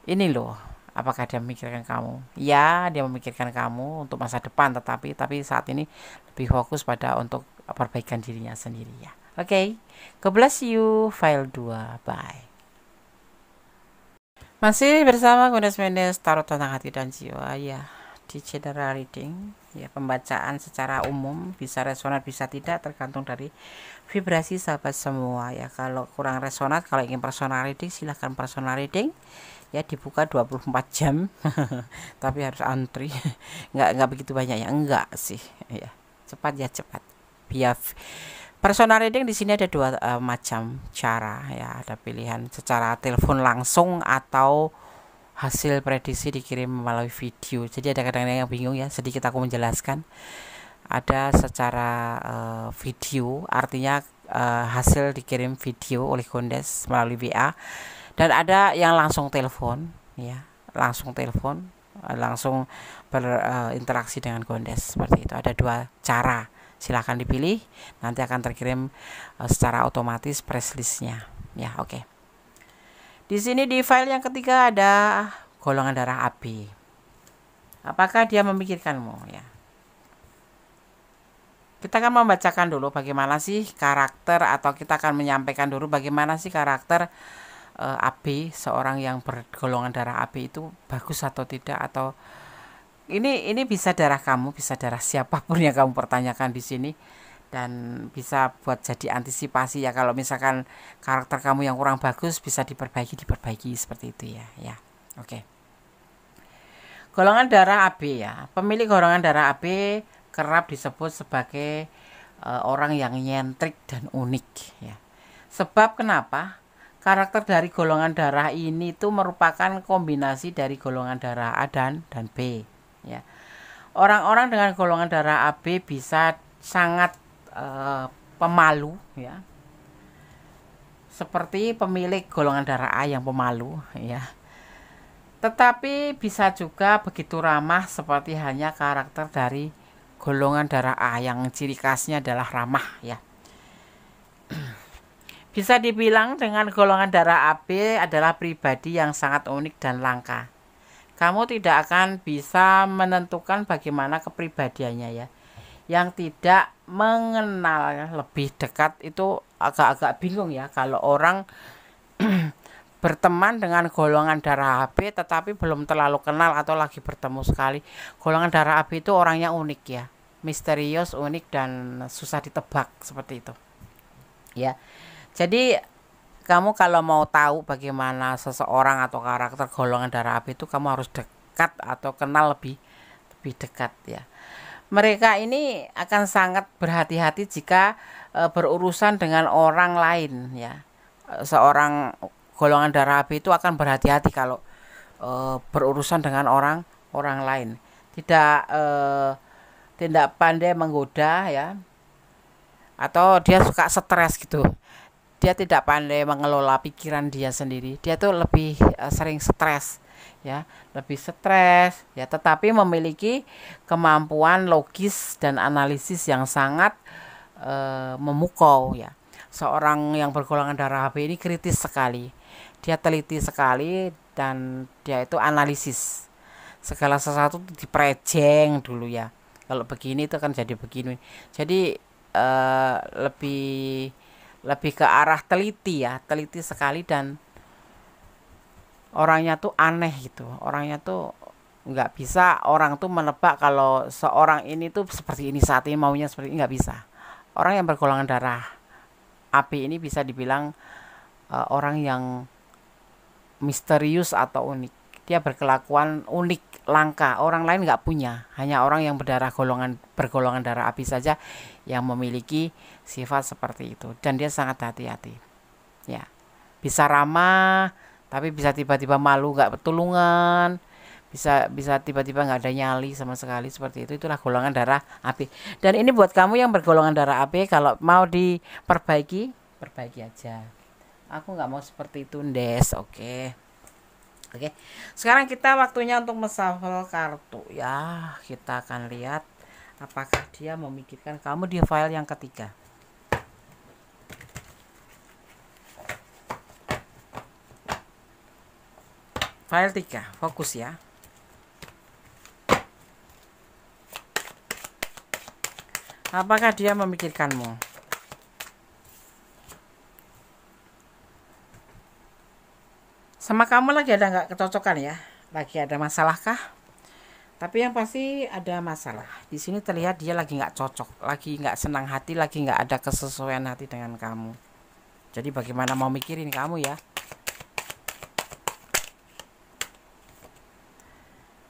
Ini loh, apakah dia memikirkan kamu? Ya, dia memikirkan kamu untuk masa depan, tapi saat ini lebih fokus pada untuk perbaikan dirinya sendiri ya. Oke, God bless you, file 2, bye. Masih bersama Gones Mendes Tarot Tentang Hati dan Jiwa ya, di general reading ya, pembacaan secara umum, bisa resonan bisa tidak, tergantung dari vibrasi sahabat semua ya. Kalau kurang resonan, kalau ingin personal reading, silahkan personal reading ya, dibuka 24 jam tapi harus antri. Nggak begitu banyak ya, enggak sih ya, cepat ya cepat. Biar personal reading di sini ada dua macam cara ya, ada pilihan secara telepon langsung atau hasil prediksi dikirim melalui video. Jadi ada kadang-kadang yang bingung ya, sedikit aku menjelaskan. Ada secara video, artinya hasil dikirim video oleh Gondes melalui WA, dan ada yang langsung telepon ya, langsung telepon, langsung berinteraksi dengan Gondes seperti itu. Ada dua cara, silahkan dipilih, nanti akan terkirim secara otomatis press listnya ya. Oke. Di sini di file yang ketiga ada golongan darah AB. Apakah dia memikirkanmu ya? Kita akan membacakan dulu bagaimana sih karakter, atau kita akan menyampaikan dulu bagaimana sih karakter AB, seorang yang bergolongan darah AB itu bagus atau tidak, atau ini bisa darah kamu, bisa darah siapapun yang kamu pertanyakan di sini, dan bisa buat jadi antisipasi ya, kalau misalkan karakter kamu yang kurang bagus bisa diperbaiki seperti itu ya. Oke. Golongan darah AB ya, pemilik golongan darah AB kerap disebut sebagai orang yang nyentrik dan unik ya. Sebab kenapa? Karakter dari golongan darah ini tuh merupakan kombinasi dari golongan darah A dan B ya. Orang-orang dengan golongan darah AB bisa sangat pemalu ya, seperti pemilik golongan darah A yang pemalu ya. Tetapi bisa juga begitu ramah seperti hanya karakter dari golongan darah A yang ciri khasnya adalah ramah ya. Bisa dibilang dengan golongan darah AB adalah pribadi yang sangat unik dan langka. Kamu tidak akan bisa menentukan bagaimana kepribadiannya ya. Yang tidak mengenal lebih dekat itu agak-agak bingung ya, kalau orang berteman dengan golongan darah AB tetapi belum terlalu kenal atau lagi bertemu sekali. Golongan darah AB itu orangnya unik ya, misterius, unik, dan susah ditebak seperti itu ya. Jadi kamu kalau mau tahu bagaimana seseorang atau karakter golongan darah AB itu, kamu harus dekat atau kenal lebih dekat ya. Mereka ini akan sangat berhati-hati jika berurusan dengan orang lain ya. Seorang golongan darah AB itu akan berhati-hati kalau berurusan dengan orang lain. Tidak pandai menggoda ya, atau dia suka stres gitu. Dia tidak pandai mengelola pikiran dia sendiri. Dia tuh lebih sering stres ya, lebih stres ya, tetapi memiliki kemampuan logis dan analisis yang sangat memukau ya. Seorang yang bergolongan darah AB ini kritis sekali. Dia teliti sekali dan dia itu analisis. Segala sesuatu diprejeng dulu ya. Kalau begini itu kan jadi begini. Jadi lebih ke arah teliti ya, teliti sekali, dan orangnya tuh aneh gitu. Orangnya tuh nggak bisa orang tuh menebak kalau seorang ini tuh seperti ini saat ini, maunya seperti ini, nggak bisa. Orang yang bergolongan darah AB ini bisa dibilang orang yang misterius atau unik. Dia berkelakuan unik, langka, orang lain nggak punya. Hanya orang yang bergolongan darah AB saja yang memiliki sifat seperti itu, dan dia sangat hati-hati ya. Bisa ramah tapi bisa tiba-tiba malu, nggak pertolongan, bisa tiba-tiba nggak ada nyali sama sekali seperti itu. Itulah golongan darah AB. Dan ini buat kamu yang bergolongan darah AB, kalau mau diperbaiki, perbaiki aja. Aku nggak mau seperti itu, Ndes. Oke. Sekarang kita waktunya untuk menshuffle kartu ya. Kita akan lihat apakah dia memikirkan kamu di file yang ketiga. File 3, fokus ya. Apakah dia memikirkanmu? Sama kamu lagi ada nggak kecocokan ya? Lagi ada masalah kah? Tapi yang pasti ada masalah. Di sini terlihat dia lagi nggak cocok, lagi nggak senang hati, lagi nggak ada kesesuaian hati dengan kamu. Jadi bagaimana mau mikirin kamu ya?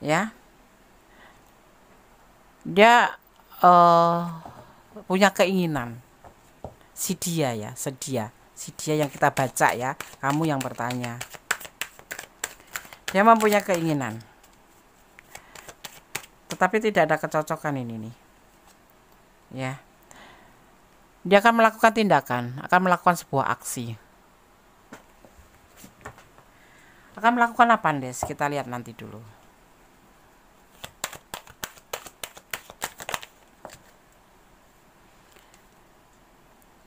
Ya, dia eh punya keinginan. Si dia ya, si dia yang kita baca ya. Kamu yang bertanya. Dia mempunyai keinginan, tetapi tidak ada kecocokan ini nih. Ya. Dia akan melakukan tindakan, akan melakukan sebuah aksi. Akan melakukan apa, Des? Kita lihat nanti dulu.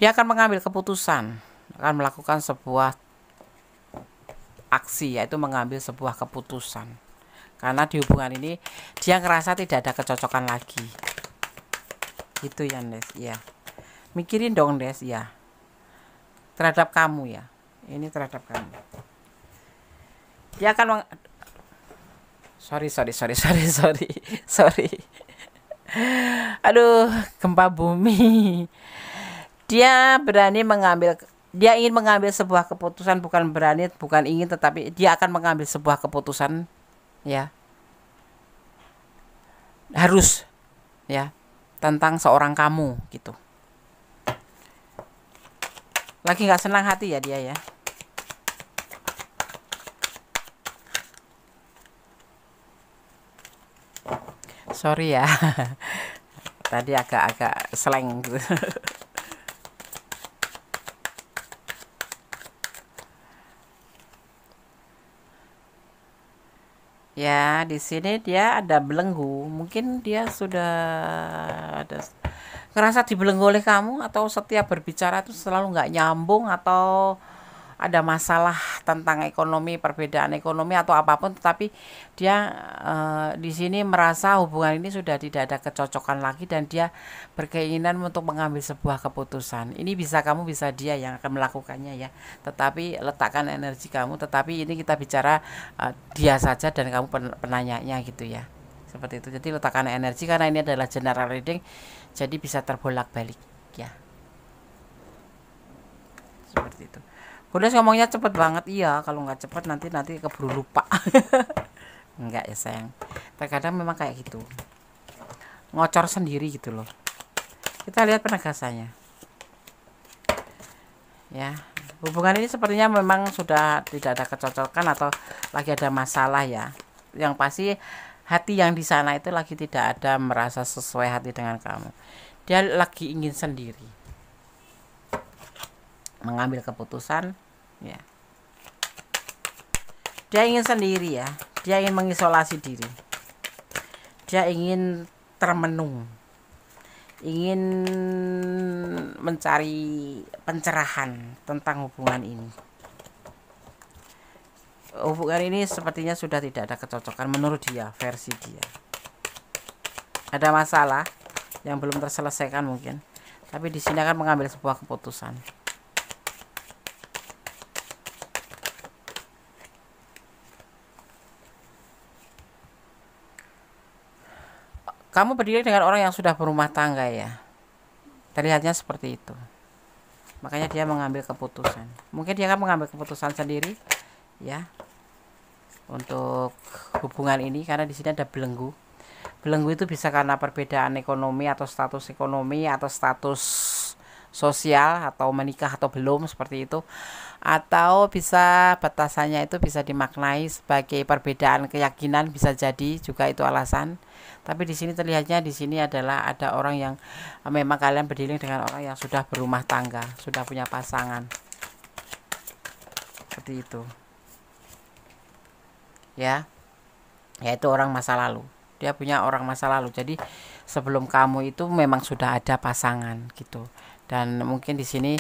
Dia akan mengambil keputusan, akan melakukan sebuah aksi, yaitu mengambil sebuah keputusan. Karena di hubungan ini dia ngerasa tidak ada kecocokan lagi. Itu ya, Des. Ya. Mikirin dong, Des, ya. Terhadap kamu ya. Ini terhadap kamu. Dia akan sorry. Aduh, gempa bumi. Dia ingin mengambil sebuah keputusan, bukan ingin, tetapi dia akan mengambil sebuah keputusan ya. Harus ya, tentang seorang kamu gitu. Lagi nggak senang hati ya dia ya. Sorry ya. Tadi agak slang gitu. Ya, di sini dia ada belenggu. Mungkin dia sudah ada ngerasa dibelenggu oleh kamu, atau setiap berbicara itu selalu nggak nyambung, atau ada masalah tentang ekonomi, perbedaan ekonomi atau apapun, tetapi dia di sini merasa hubungan ini sudah tidak ada kecocokan lagi dan dia berkeinginan untuk mengambil sebuah keputusan. Ini kamu bisa dia yang akan melakukannya ya. Tetapi letakkan energi kamu, tetapi ini kita bicara dia saja dan kamu penanyanya gitu ya. Seperti itu. Jadi letakkan energi karena ini adalah general reading, jadi bisa terbolak-balik ya. Seperti itu. Udah ngomongnya cepet banget, iya. Kalau nggak cepet nanti keburu lupa. Enggak ya sayang. Terkadang memang kayak gitu. Ngocor sendiri gitu loh. Kita lihat penegasannya. Ya, hubungan ini sepertinya memang sudah tidak ada kecocokan atau lagi ada masalah ya. Yang pasti hati yang di sana itu lagi tidak ada merasa sesuai hati dengan kamu. Dia lagi ingin sendiri. Mengambil keputusan ya. Dia ingin sendiri ya. Dia ingin mengisolasi diri. Dia ingin termenung. Ingin mencari pencerahan tentang hubungan ini. Hubungan ini sepertinya sudah tidak ada kecocokan menurut dia, versi dia. Ada masalah yang belum terselesaikan mungkin. Tapi di sini akan mengambil sebuah keputusan. Kamu berdiri dengan orang yang sudah berumah tangga ya. Terlihatnya seperti itu. Makanya dia mengambil keputusan. Mungkin dia akan mengambil keputusan sendiri ya. Untuk hubungan ini karena di sini ada belenggu. Belenggu itu bisa karena perbedaan ekonomi atau status ekonomi atau status sosial atau menikah atau belum seperti itu. Atau bisa batasannya itu bisa dimaknai sebagai perbedaan keyakinan, bisa jadi juga itu alasan. Tapi di sini terlihatnya di sini adalah ada orang yang memang kalian berdiri dengan orang yang sudah berumah tangga, sudah punya pasangan. Seperti itu. Ya. Yaitu orang masa lalu. Dia punya orang masa lalu. Jadi sebelum kamu itu memang sudah ada pasangan gitu. Dan mungkin di sini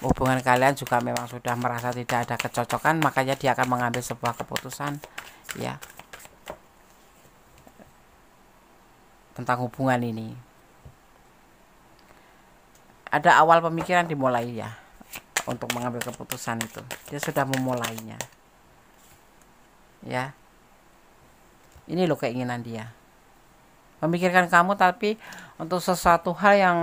hubungan kalian juga memang sudah merasa tidak ada kecocokan, makanya dia akan mengambil sebuah keputusan ya. Tentang hubungan ini ada awal pemikiran dimulai ya untuk mengambil keputusan itu. Dia sudah memulainya. ya. Ini loh keinginan dia. Memikirkan kamu tapi untuk sesuatu hal yang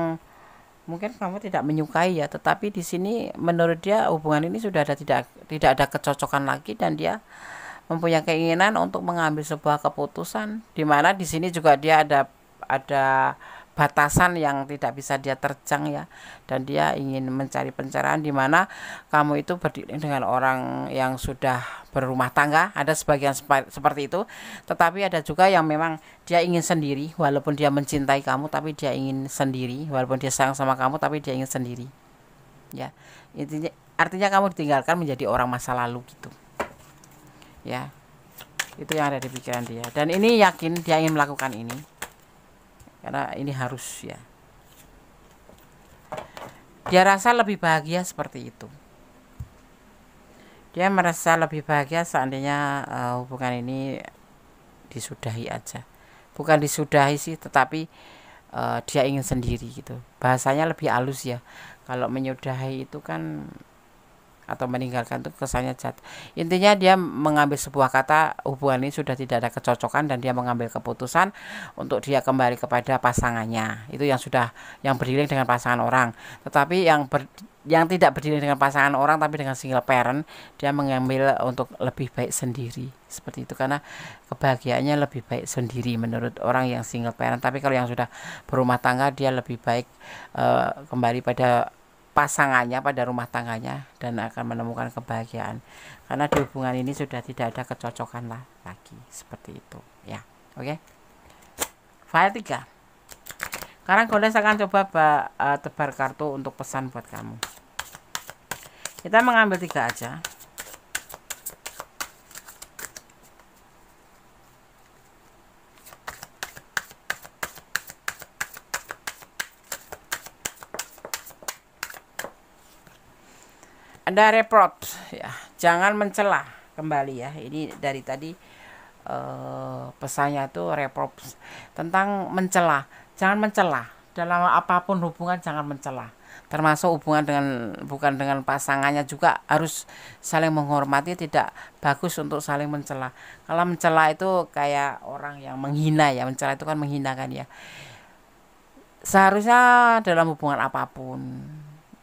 mungkin kamu tidak menyukai ya, tetapi di sini menurut dia hubungan ini sudah ada tidak ada kecocokan lagi, dan dia mempunyai keinginan untuk mengambil sebuah keputusan, di mana di sini juga dia ada batasan yang tidak bisa dia terjang ya, dan dia ingin mencari pencerahan, di mana kamu itu berdiri dengan orang yang sudah berumah tangga. Ada sebagian seperti itu, tetapi ada juga yang memang dia ingin sendiri, walaupun dia mencintai kamu tapi dia ingin sendiri, walaupun dia sayang sama kamu tapi dia ingin sendiri ya. Intinya artinya kamu ditinggalkan menjadi orang masa lalu gitu ya. Itu yang ada di pikiran dia, dan ini yakin dia ingin melakukan ini karena ini harus ya. Dia rasa lebih bahagia seperti itu. Dia merasa lebih bahagia seandainya hubungan ini disudahi aja. Bukan disudahi sih, tetapi dia ingin sendiri gitu. Bahasanya lebih halus ya. Kalau menyudahi itu kan, atau meninggalkan itu kesannya jahat. Intinya dia mengambil sebuah kata, hubungan ini sudah tidak ada kecocokan, dan dia mengambil keputusan untuk dia kembali kepada pasangannya. Itu yang berdiri dengan pasangan orang. Tetapi yang tidak berdiri dengan pasangan orang tapi dengan single parent, dia mengambil untuk lebih baik sendiri seperti itu, karena kebahagiaannya lebih baik sendiri menurut orang yang single parent. Tapi kalau yang sudah berumah tangga, dia lebih baik kembali pada pasangannya, pada rumah tangganya, dan akan menemukan kebahagiaan karena di hubungan ini sudah tidak ada kecocokan lagi seperti itu ya. Oke. File 3. Sekarang Goddess akan coba tebar kartu untuk pesan buat kamu. Kita mengambil 3 aja. Ada report ya, jangan mencela kembali ya. Ini dari tadi pesannya itu report tentang mencela. Jangan mencela dalam apapun hubungan, jangan mencela. Termasuk hubungan bukan dengan pasangannya juga harus saling menghormati. Tidak bagus untuk saling mencela. Kalau mencela itu kayak orang yang menghina ya. Mencela itu kan menghinakan ya. Seharusnya dalam hubungan apapun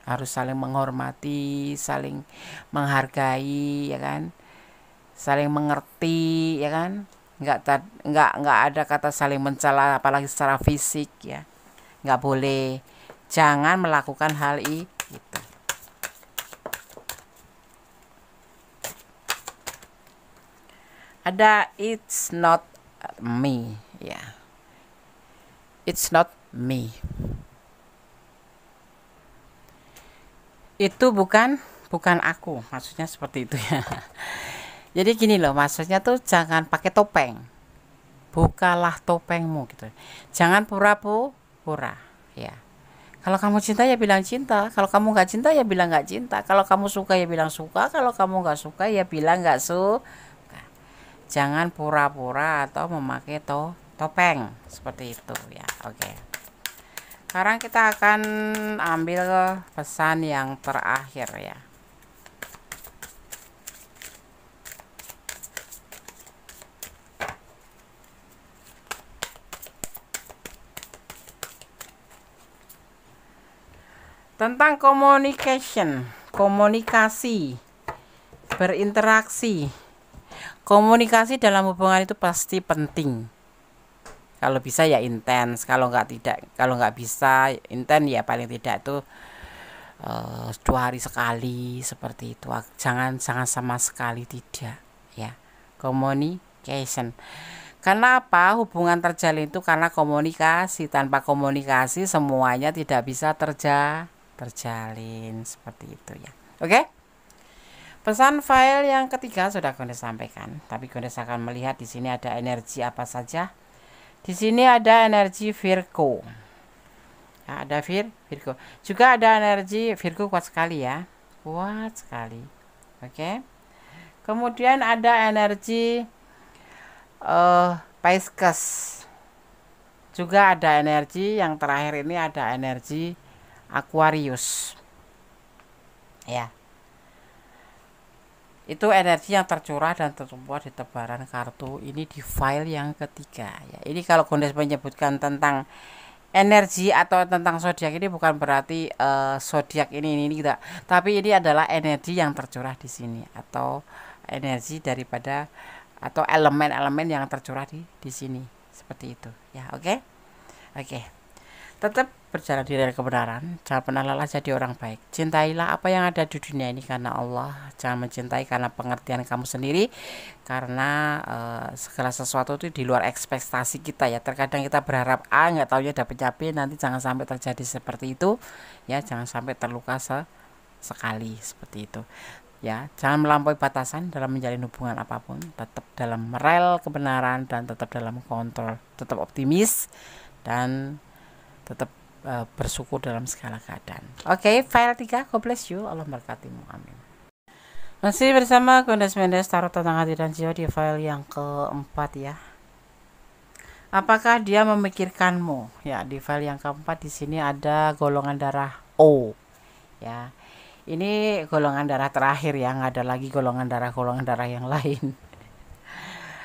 harus saling menghormati, saling menghargai ya kan, saling mengerti ya kan. Nggak ada kata saling mencela, apalagi secara fisik ya, nggak boleh. Jangan melakukan hal itu. Ada it's not me ya, it's not me. Itu bukan aku, maksudnya seperti itu ya. Jadi gini loh, maksudnya tuh jangan pakai topeng, bukalah topengmu gitu. Jangan pura-pura ya. Kalau kamu cinta ya bilang cinta, kalau kamu nggak cinta ya bilang nggak cinta, kalau kamu suka ya bilang suka, kalau kamu nggak suka ya bilang nggak suka. Jangan pura-pura atau memakai topeng seperti itu ya. Oke. Sekarang kita akan ambil pesan yang terakhir ya. Tentang communication, komunikasi, berinteraksi. Komunikasi dalam hubungan itu pasti penting. Kalau bisa ya intens, kalau nggak bisa intens ya paling tidak itu 2 hari sekali seperti itu. Jangan sama sekali tidak ya. Communication. Karena apa? Hubungan terjalin itu karena komunikasi. Tanpa komunikasi semuanya tidak bisa terjalin seperti itu ya. Oke? Pesan file yang ketiga sudah Goddess sampaikan, tapi Goddess akan melihat di sini ada energi apa saja. Di sini ada energi Virgo. Ya, ada Virgo. Juga ada energi Virgo kuat sekali ya. Kuat sekali. Oke. Kemudian ada energi Pisces. Juga ada energi yang terakhir ini ada energi Aquarius. Ya. Itu energi yang tercurah dan tertumpah di tebaran kartu ini di file yang ketiga ya. Ini kalau Gondes menyebutkan tentang energi atau tentang zodiak ini bukan berarti zodiak ini tidak, tapi ini adalah energi yang tercurah di sini atau energi daripada atau elemen-elemen yang tercurah di sini seperti itu ya. Oke. Tetap berjalan di rel kebenaran, jangan pernah lelah jadi orang baik. Cintailah apa yang ada di dunia ini karena Allah, jangan mencintai karena pengertian kamu sendiri, karena segala sesuatu itu di luar ekspektasi kita ya. Terkadang kita berharap A, nggak taunya dapetnya B, nanti jangan sampai terjadi seperti itu ya, jangan sampai terluka sekali seperti itu ya. Jangan melampaui batasan dalam menjalin hubungan apapun, tetap dalam rel kebenaran dan tetap dalam kontrol, tetap optimis dan tetap bersyukur dalam segala keadaan. Oke, file 3, God bless you, Allah berkatimu, amin. Masih bersama Gondes Mendes Tarot tentang hati dan jiwa di file yang keempat ya. Apakah dia memikirkanmu? Ya, di file yang keempat di sini ada golongan darah O ya. Ini golongan darah terakhir ya, nggak ada lagi golongan darah yang lain.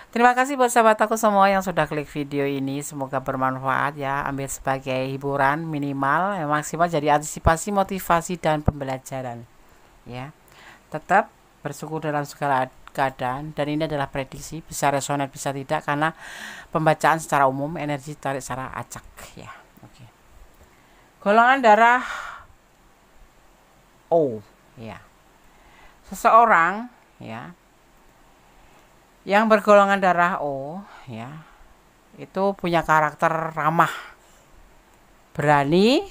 Terima kasih buat sahabat aku semua yang sudah klik video ini. Semoga bermanfaat ya. Ambil sebagai hiburan minimal, maksimal jadi antisipasi, motivasi dan pembelajaran. Ya. Tetap bersyukur dalam segala keadaan, dan ini adalah prediksi, bisa resonan bisa tidak karena pembacaan secara umum, energi tarik secara acak ya. Oke. Golongan darah O ya. Seseorang ya yang bergolongan darah O ya, itu punya karakter ramah, berani,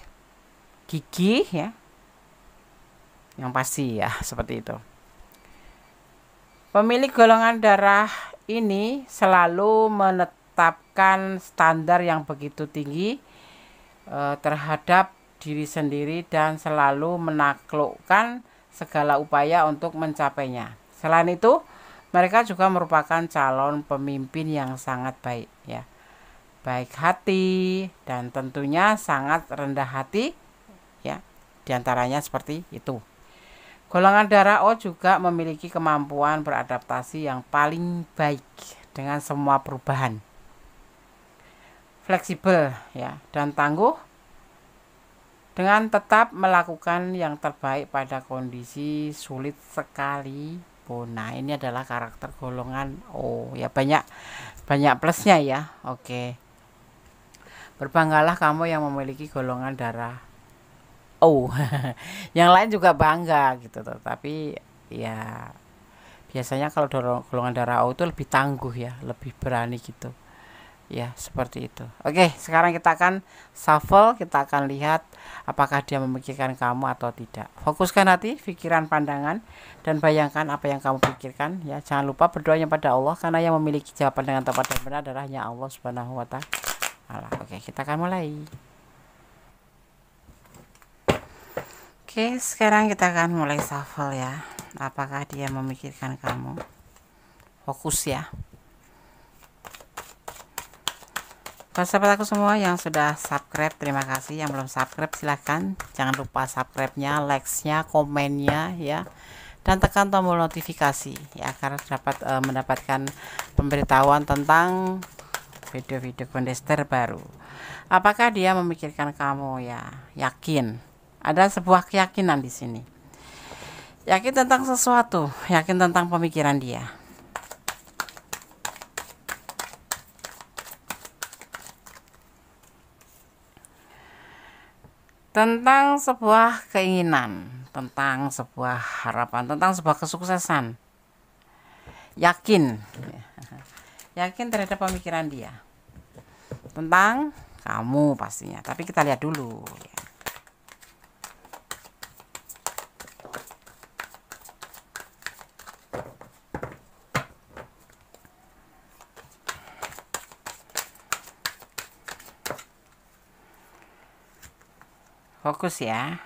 gigih ya, yang pasti ya, seperti itu. Pemilik golongan darah ini selalu menetapkan standar yang begitu tinggi terhadap diri sendiri dan selalu menaklukkan segala upaya untuk mencapainya. Selain itu, mereka juga merupakan calon pemimpin yang sangat baik ya. Baik hati dan tentunya sangat rendah hati ya. Di antaranya seperti itu. Golongan darah O juga memiliki kemampuan beradaptasi yang paling baik dengan semua perubahan. Fleksibel ya dan tangguh dengan tetap melakukan yang terbaik pada kondisi sulit sekali. Nah, ini adalah karakter golongan O ya, banyak plusnya ya. Oke. Berbanggalah kamu yang memiliki golongan darah O. Yang lain juga bangga gitu tuh. Tapi ya biasanya kalau golongan darah O itu lebih tangguh ya, lebih berani gitu. Ya, seperti itu. Oke, sekarang kita akan shuffle, kita akan lihat apakah dia memikirkan kamu atau tidak. Fokuskan hati, pikiran, pandangan, dan bayangkan apa yang kamu pikirkan ya. Jangan lupa berdoanya pada Allah, karena yang memiliki jawaban dengan tepat dan benar adalah hanya Allah Subhanahu wa Ta'ala. Oke, kita akan mulai. Oke, sekarang kita akan mulai shuffle ya. Apakah dia memikirkan kamu? Fokus ya. Buat sahabat aku semua yang sudah subscribe, terima kasih. Yang belum subscribe silahkan, jangan lupa subscribe-nya, like-nya, komennya ya, dan tekan tombol notifikasi ya, agar dapat mendapatkan pemberitahuan tentang video-video Gondes terbaru. Apakah dia memikirkan kamu ya? Yakin. Ada sebuah keyakinan di sini. Yakin tentang sesuatu, yakin tentang pemikiran dia. Tentang sebuah keinginan, tentang sebuah harapan, tentang sebuah kesuksesan. Yakin terhadap pemikiran dia tentang kamu pastinya. Tapi kita lihat dulu ya. Fokus ya.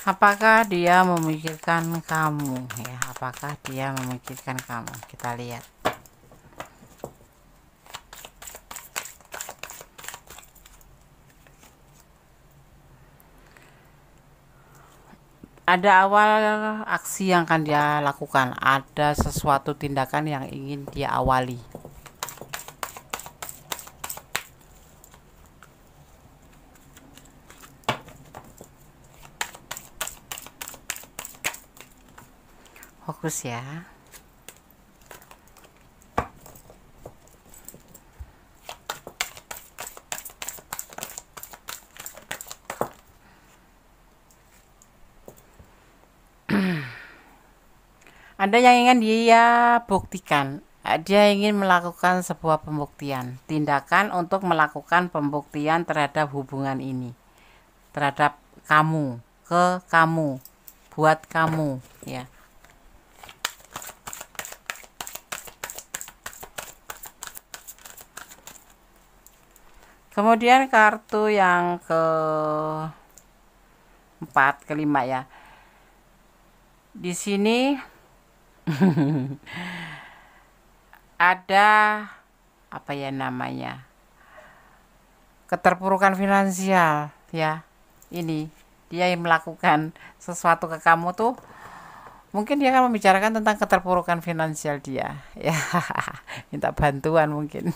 Apakah dia memikirkan kamu ya? apakah dia memikirkan kamu? Kita lihat. Ada awal aksi yang akan dia lakukan, ada sesuatu tindakan yang ingin dia awali. Fokus ya. Ada yang ingin dia buktikan. Dia ingin melakukan sebuah pembuktian, tindakan untuk melakukan pembuktian terhadap hubungan ini, terhadap kamu, ke kamu, buat kamu, ya. Kemudian kartu yang kelima ya. Di sini ada apa ya namanya, keterpurukan finansial ya. Ini dia yang melakukan sesuatu ke kamu tuh, mungkin dia akan membicarakan tentang keterpurukan finansial dia ya. Minta bantuan mungkin.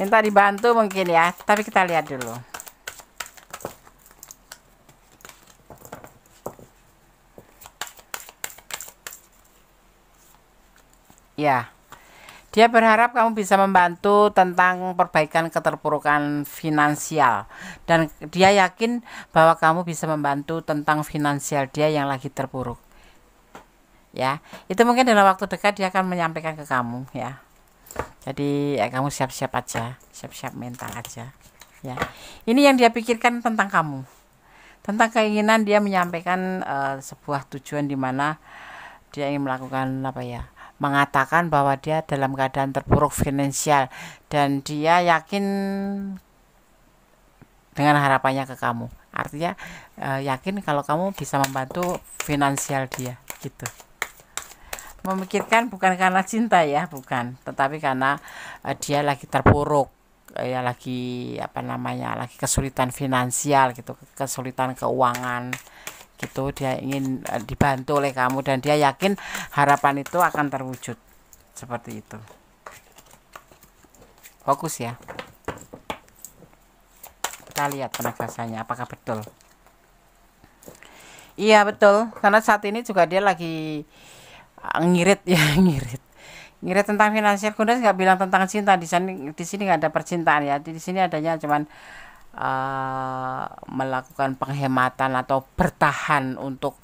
Minta dibantu mungkin ya, tapi kita lihat dulu. Ya, dia berharap kamu bisa membantu tentang perbaikan keterpurukan finansial, dan dia yakin bahwa kamu bisa membantu tentang finansial dia yang lagi terpuruk. Ya, itu mungkin dalam waktu dekat dia akan menyampaikan ke kamu ya. Jadi ya, kamu siap-siap aja, siap-siap mental aja. Ya, ini yang dia pikirkan tentang kamu, tentang keinginan dia menyampaikan sebuah tujuan di mana dia ingin melakukan apa ya, mengatakan bahwa dia dalam keadaan terpuruk finansial, dan dia yakin dengan harapannya ke kamu. Artinya yakin kalau kamu bisa membantu finansial dia gitu. Memikirkan bukan karena cinta ya, bukan, tetapi karena dia lagi terpuruk ya, lagi apa namanya, lagi kesulitan finansial gitu, kesulitan keuangan gitu. Dia ingin dibantu oleh kamu, dan dia yakin harapan itu akan terwujud seperti itu. Fokus ya. Kita lihat penegasannya apakah betul. Iya betul, karena saat ini juga dia lagi ngirit ya, ngirit tentang finansial. Kuda nggak bilang tentang cinta di sini nggak ada percintaan ya. Di sini adanya cuman melakukan penghematan atau bertahan untuk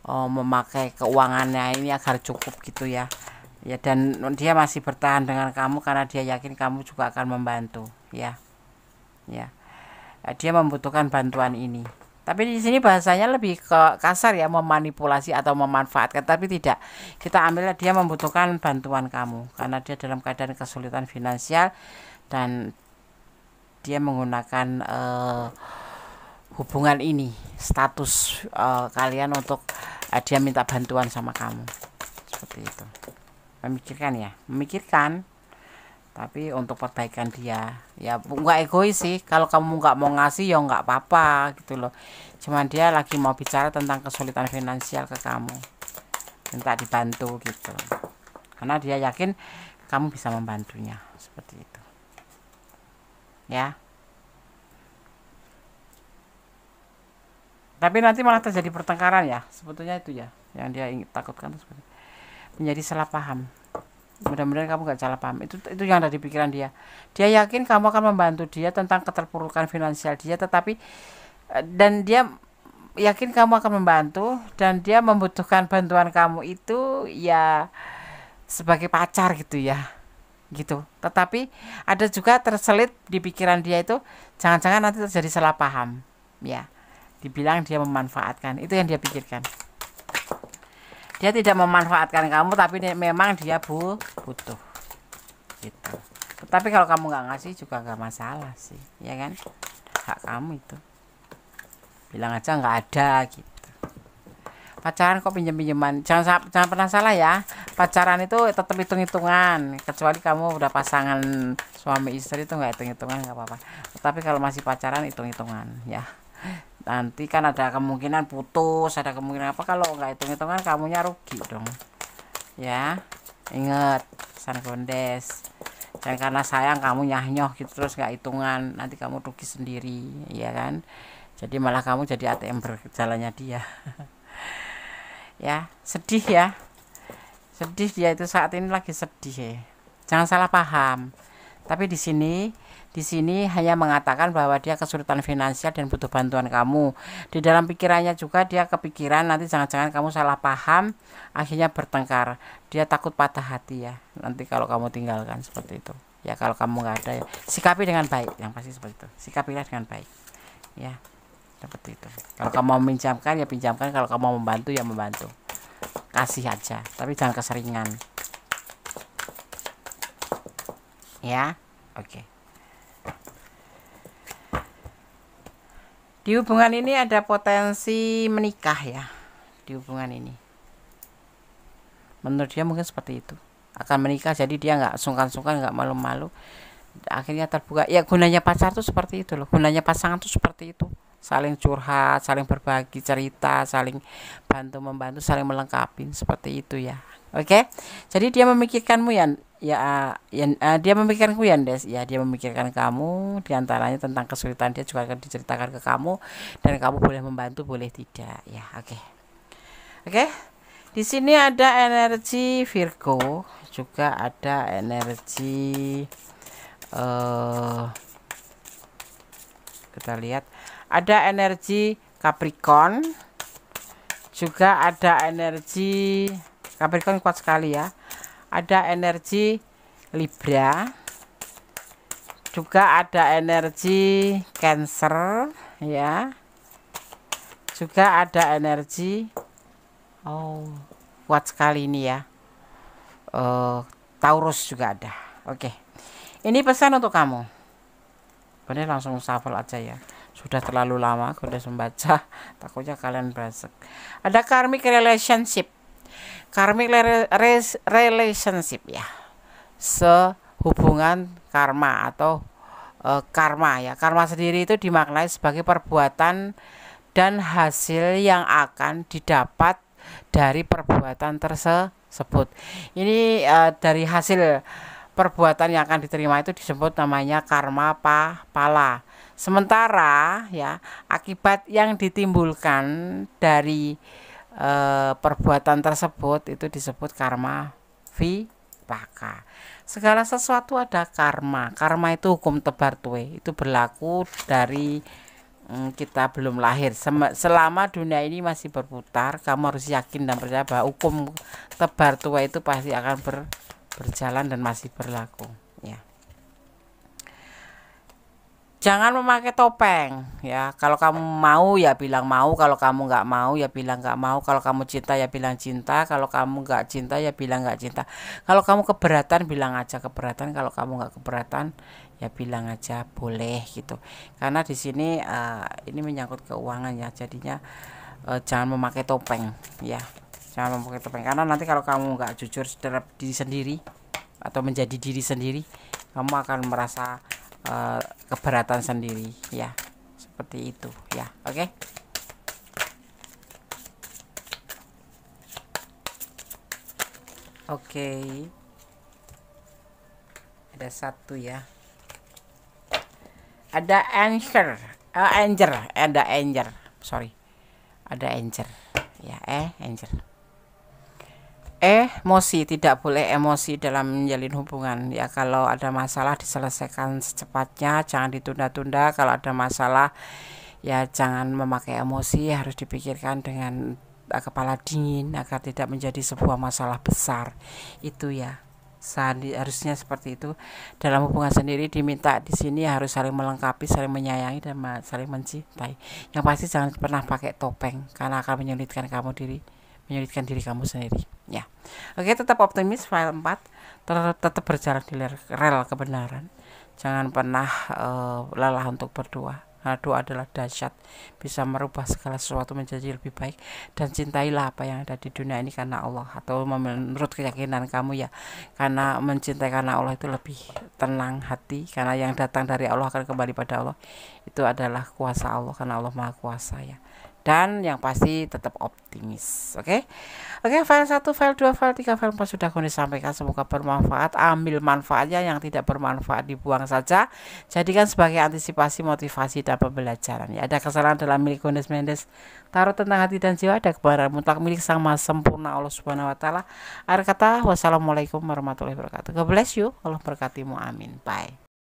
memakai keuangannya ini agar cukup gitu ya. Ya, dan dia masih bertahan dengan kamu karena dia yakin kamu juga akan membantu ya. Ya. Dia membutuhkan bantuan ini. Tapi di sini bahasanya lebih ke kasar ya, memanipulasi atau memanfaatkan, tapi tidak. Kita ambil dia membutuhkan bantuan kamu karena dia dalam keadaan kesulitan finansial, dan dia menggunakan hubungan ini, status kalian untuk dia minta bantuan sama kamu. Seperti itu. Memikirkan ya, memikirkan, tapi untuk perbaikan dia ya, nggak egois sih. Kalau kamu nggak mau ngasih ya nggak apa-apa gitu loh, cuman dia lagi mau bicara tentang kesulitan finansial ke kamu, minta dibantu gitu, karena dia yakin kamu bisa membantunya. Seperti itu ya. Tapi nanti malah terjadi pertengkaran ya, sebetulnya itu ya yang dia takutkan, menjadi salah paham. Mudah-mudahan kamu gak salah paham. Itu yang ada di pikiran dia. Dia yakin kamu akan membantu dia tentang keterpurukan finansial dia, tetapi dan dia yakin kamu akan membantu, dan dia membutuhkan bantuan kamu itu ya sebagai pacar gitu ya, gitu. Tetapi ada juga terselip di pikiran dia itu, jangan-jangan nanti terjadi salah paham ya, dibilang dia memanfaatkan. Itu yang dia pikirkan. Dia tidak memanfaatkan kamu, tapi memang dia butuh gitu. Tetapi kalau kamu nggak ngasih juga nggak masalah sih, ya kan, hak kamu itu. Bilang aja nggak ada gitu. Pacaran kok pinjem-pinjeman, jangan pernah salah ya. Pacaran itu tetap hitung-hitungan, kecuali kamu udah pasangan suami istri itu nggak hitung-hitungan, nggak apa-apa. Tapi kalau masih pacaran hitung-hitungan ya. Nanti kan ada kemungkinan putus, ada kemungkinan apa, kalau nggak hitung-hitungan kamunya rugi dong ya. Ingat, san gondes, jangan karena sayang kamu nyah-nyoh gitu terus nggak hitungan, nanti kamu rugi sendiri ya kan. Jadi malah kamu jadi ATM berjalannya dia. Ya, sedih ya, sedih dia itu saat ini lagi sedih ya. Jangan salah paham. Tapi di sini hanya mengatakan bahwa dia kesulitan finansial dan butuh bantuan kamu. Di dalam pikirannya juga dia kepikiran nanti jangan-jangan kamu salah paham, akhirnya bertengkar. Dia takut patah hati ya. Nanti kalau kamu tinggalkan seperti itu. Ya kalau kamu nggak ada ya, sikapi dengan baik. Yang pasti seperti itu. Sikapilah dengan baik. Ya, seperti itu. Kalau kamu mau meminjamkan ya pinjamkan, kalau kamu mau membantu ya membantu. Kasih aja, tapi jangan keseringan. Ya. Oke. Di hubungan ini ada potensi menikah ya. Di hubungan ini menurut dia mungkin seperti itu, akan menikah, jadi dia nggak sungkan-sungkan, nggak malu-malu, akhirnya terbuka. Ya gunanya pacar tuh seperti itu loh, gunanya pasangan tuh seperti itu, saling curhat, saling berbagi cerita, saling bantu membantu, saling melengkapi, seperti itu ya. Oke, jadi dia memikirkanmu dia memikirkanku ya Des ya, dia memikirkan kamu, diantaranya tentang kesulitan dia juga akan diceritakan ke kamu, dan kamu boleh membantu boleh tidak ya. Oke, di sini ada energi Virgo, juga ada energi kita lihat ada energi Capricorn, juga ada energi Capricorn kuat sekali ya. Ada energi Libra, juga ada energi Cancer ya. Juga ada energi kuat sekali ini ya. Taurus juga ada. Oke. Ini pesan untuk kamu. Bener, langsung shuffle aja ya. Sudah terlalu lama aku udah membaca, takutnya kalian beresek. Ada karmic relationship. Karmic relationship ya, sehubungan karma atau karma ya. Karma sendiri itu dimaknai sebagai perbuatan dan hasil yang akan didapat dari perbuatan tersebut. Ini dari hasil perbuatan yang akan diterima itu disebut namanya karma pala. Sementara ya, akibat yang ditimbulkan dari perbuatan tersebut itu disebut karma vipaka. Segala sesuatu ada karma. Karma itu hukum tebar tuwe, itu berlaku dari kita belum lahir. Selama dunia ini masih berputar, kamu harus yakin dan percaya bahwa hukum tebar tuwe itu pasti akan berjalan dan masih berlaku ya. Jangan memakai topeng ya. Kalau kamu mau ya bilang mau, kalau kamu nggak mau ya bilang nggak mau, kalau kamu cinta ya bilang cinta, kalau kamu nggak cinta ya bilang nggak cinta, kalau kamu keberatan bilang aja keberatan, kalau kamu nggak keberatan ya bilang aja boleh gitu. Karena di sini ini menyangkut keuangan ya, jadinya jangan memakai topeng ya. Jangan memakai topeng, karena nanti kalau kamu nggak jujur terhadap diri sendiri atau menjadi diri sendiri, kamu akan merasa keberatan sendiri ya, seperti itu ya. Oke, ada satu ya, ada angel ya, angel. Emosi, tidak boleh emosi dalam menjalin hubungan ya. Kalau ada masalah diselesaikan secepatnya, jangan ditunda-tunda. Kalau ada masalah ya jangan memakai emosi, harus dipikirkan dengan kepala dingin agar tidak menjadi sebuah masalah besar itu ya. Harusnya seperti itu. Dalam hubungan sendiri diminta di sini harus saling melengkapi, saling menyayangi, dan saling mencintai. Yang pasti jangan pernah pakai topeng, karena akan menyulitkan diri kamu sendiri ya. Oke, tetap optimis, file 4 tetap berjalan di rel kebenaran. Jangan pernah lelah untuk berdoa. Karena doa adalah dahsyat, bisa merubah segala sesuatu menjadi lebih baik. Dan cintailah apa yang ada di dunia ini karena Allah, atau menurut keyakinan kamu ya, karena mencintai karena Allah itu lebih tenang hati, karena yang datang dari Allah akan kembali pada Allah. Itu adalah kuasa Allah, karena Allah maha kuasa ya. Dan yang pasti tetap optimis. Oke. File 1, file 2, file 3, file 4 sudah kami sampaikan. Semoga bermanfaat. Ambil manfaatnya, yang tidak bermanfaat dibuang saja. Jadikan sebagai antisipasi, motivasi, dan pembelajaran. Ya, ada kesalahan dalam milik Gomez Mendes, taruh tentang hati dan jiwa, ada kebenaran mutlak milik Sang Maha Sempurna Allah Subhanahu wa taala. Akhir kata, wassalamualaikum warahmatullahi wabarakatuh. God bless you. Allah berkatimu. Amin. Bye.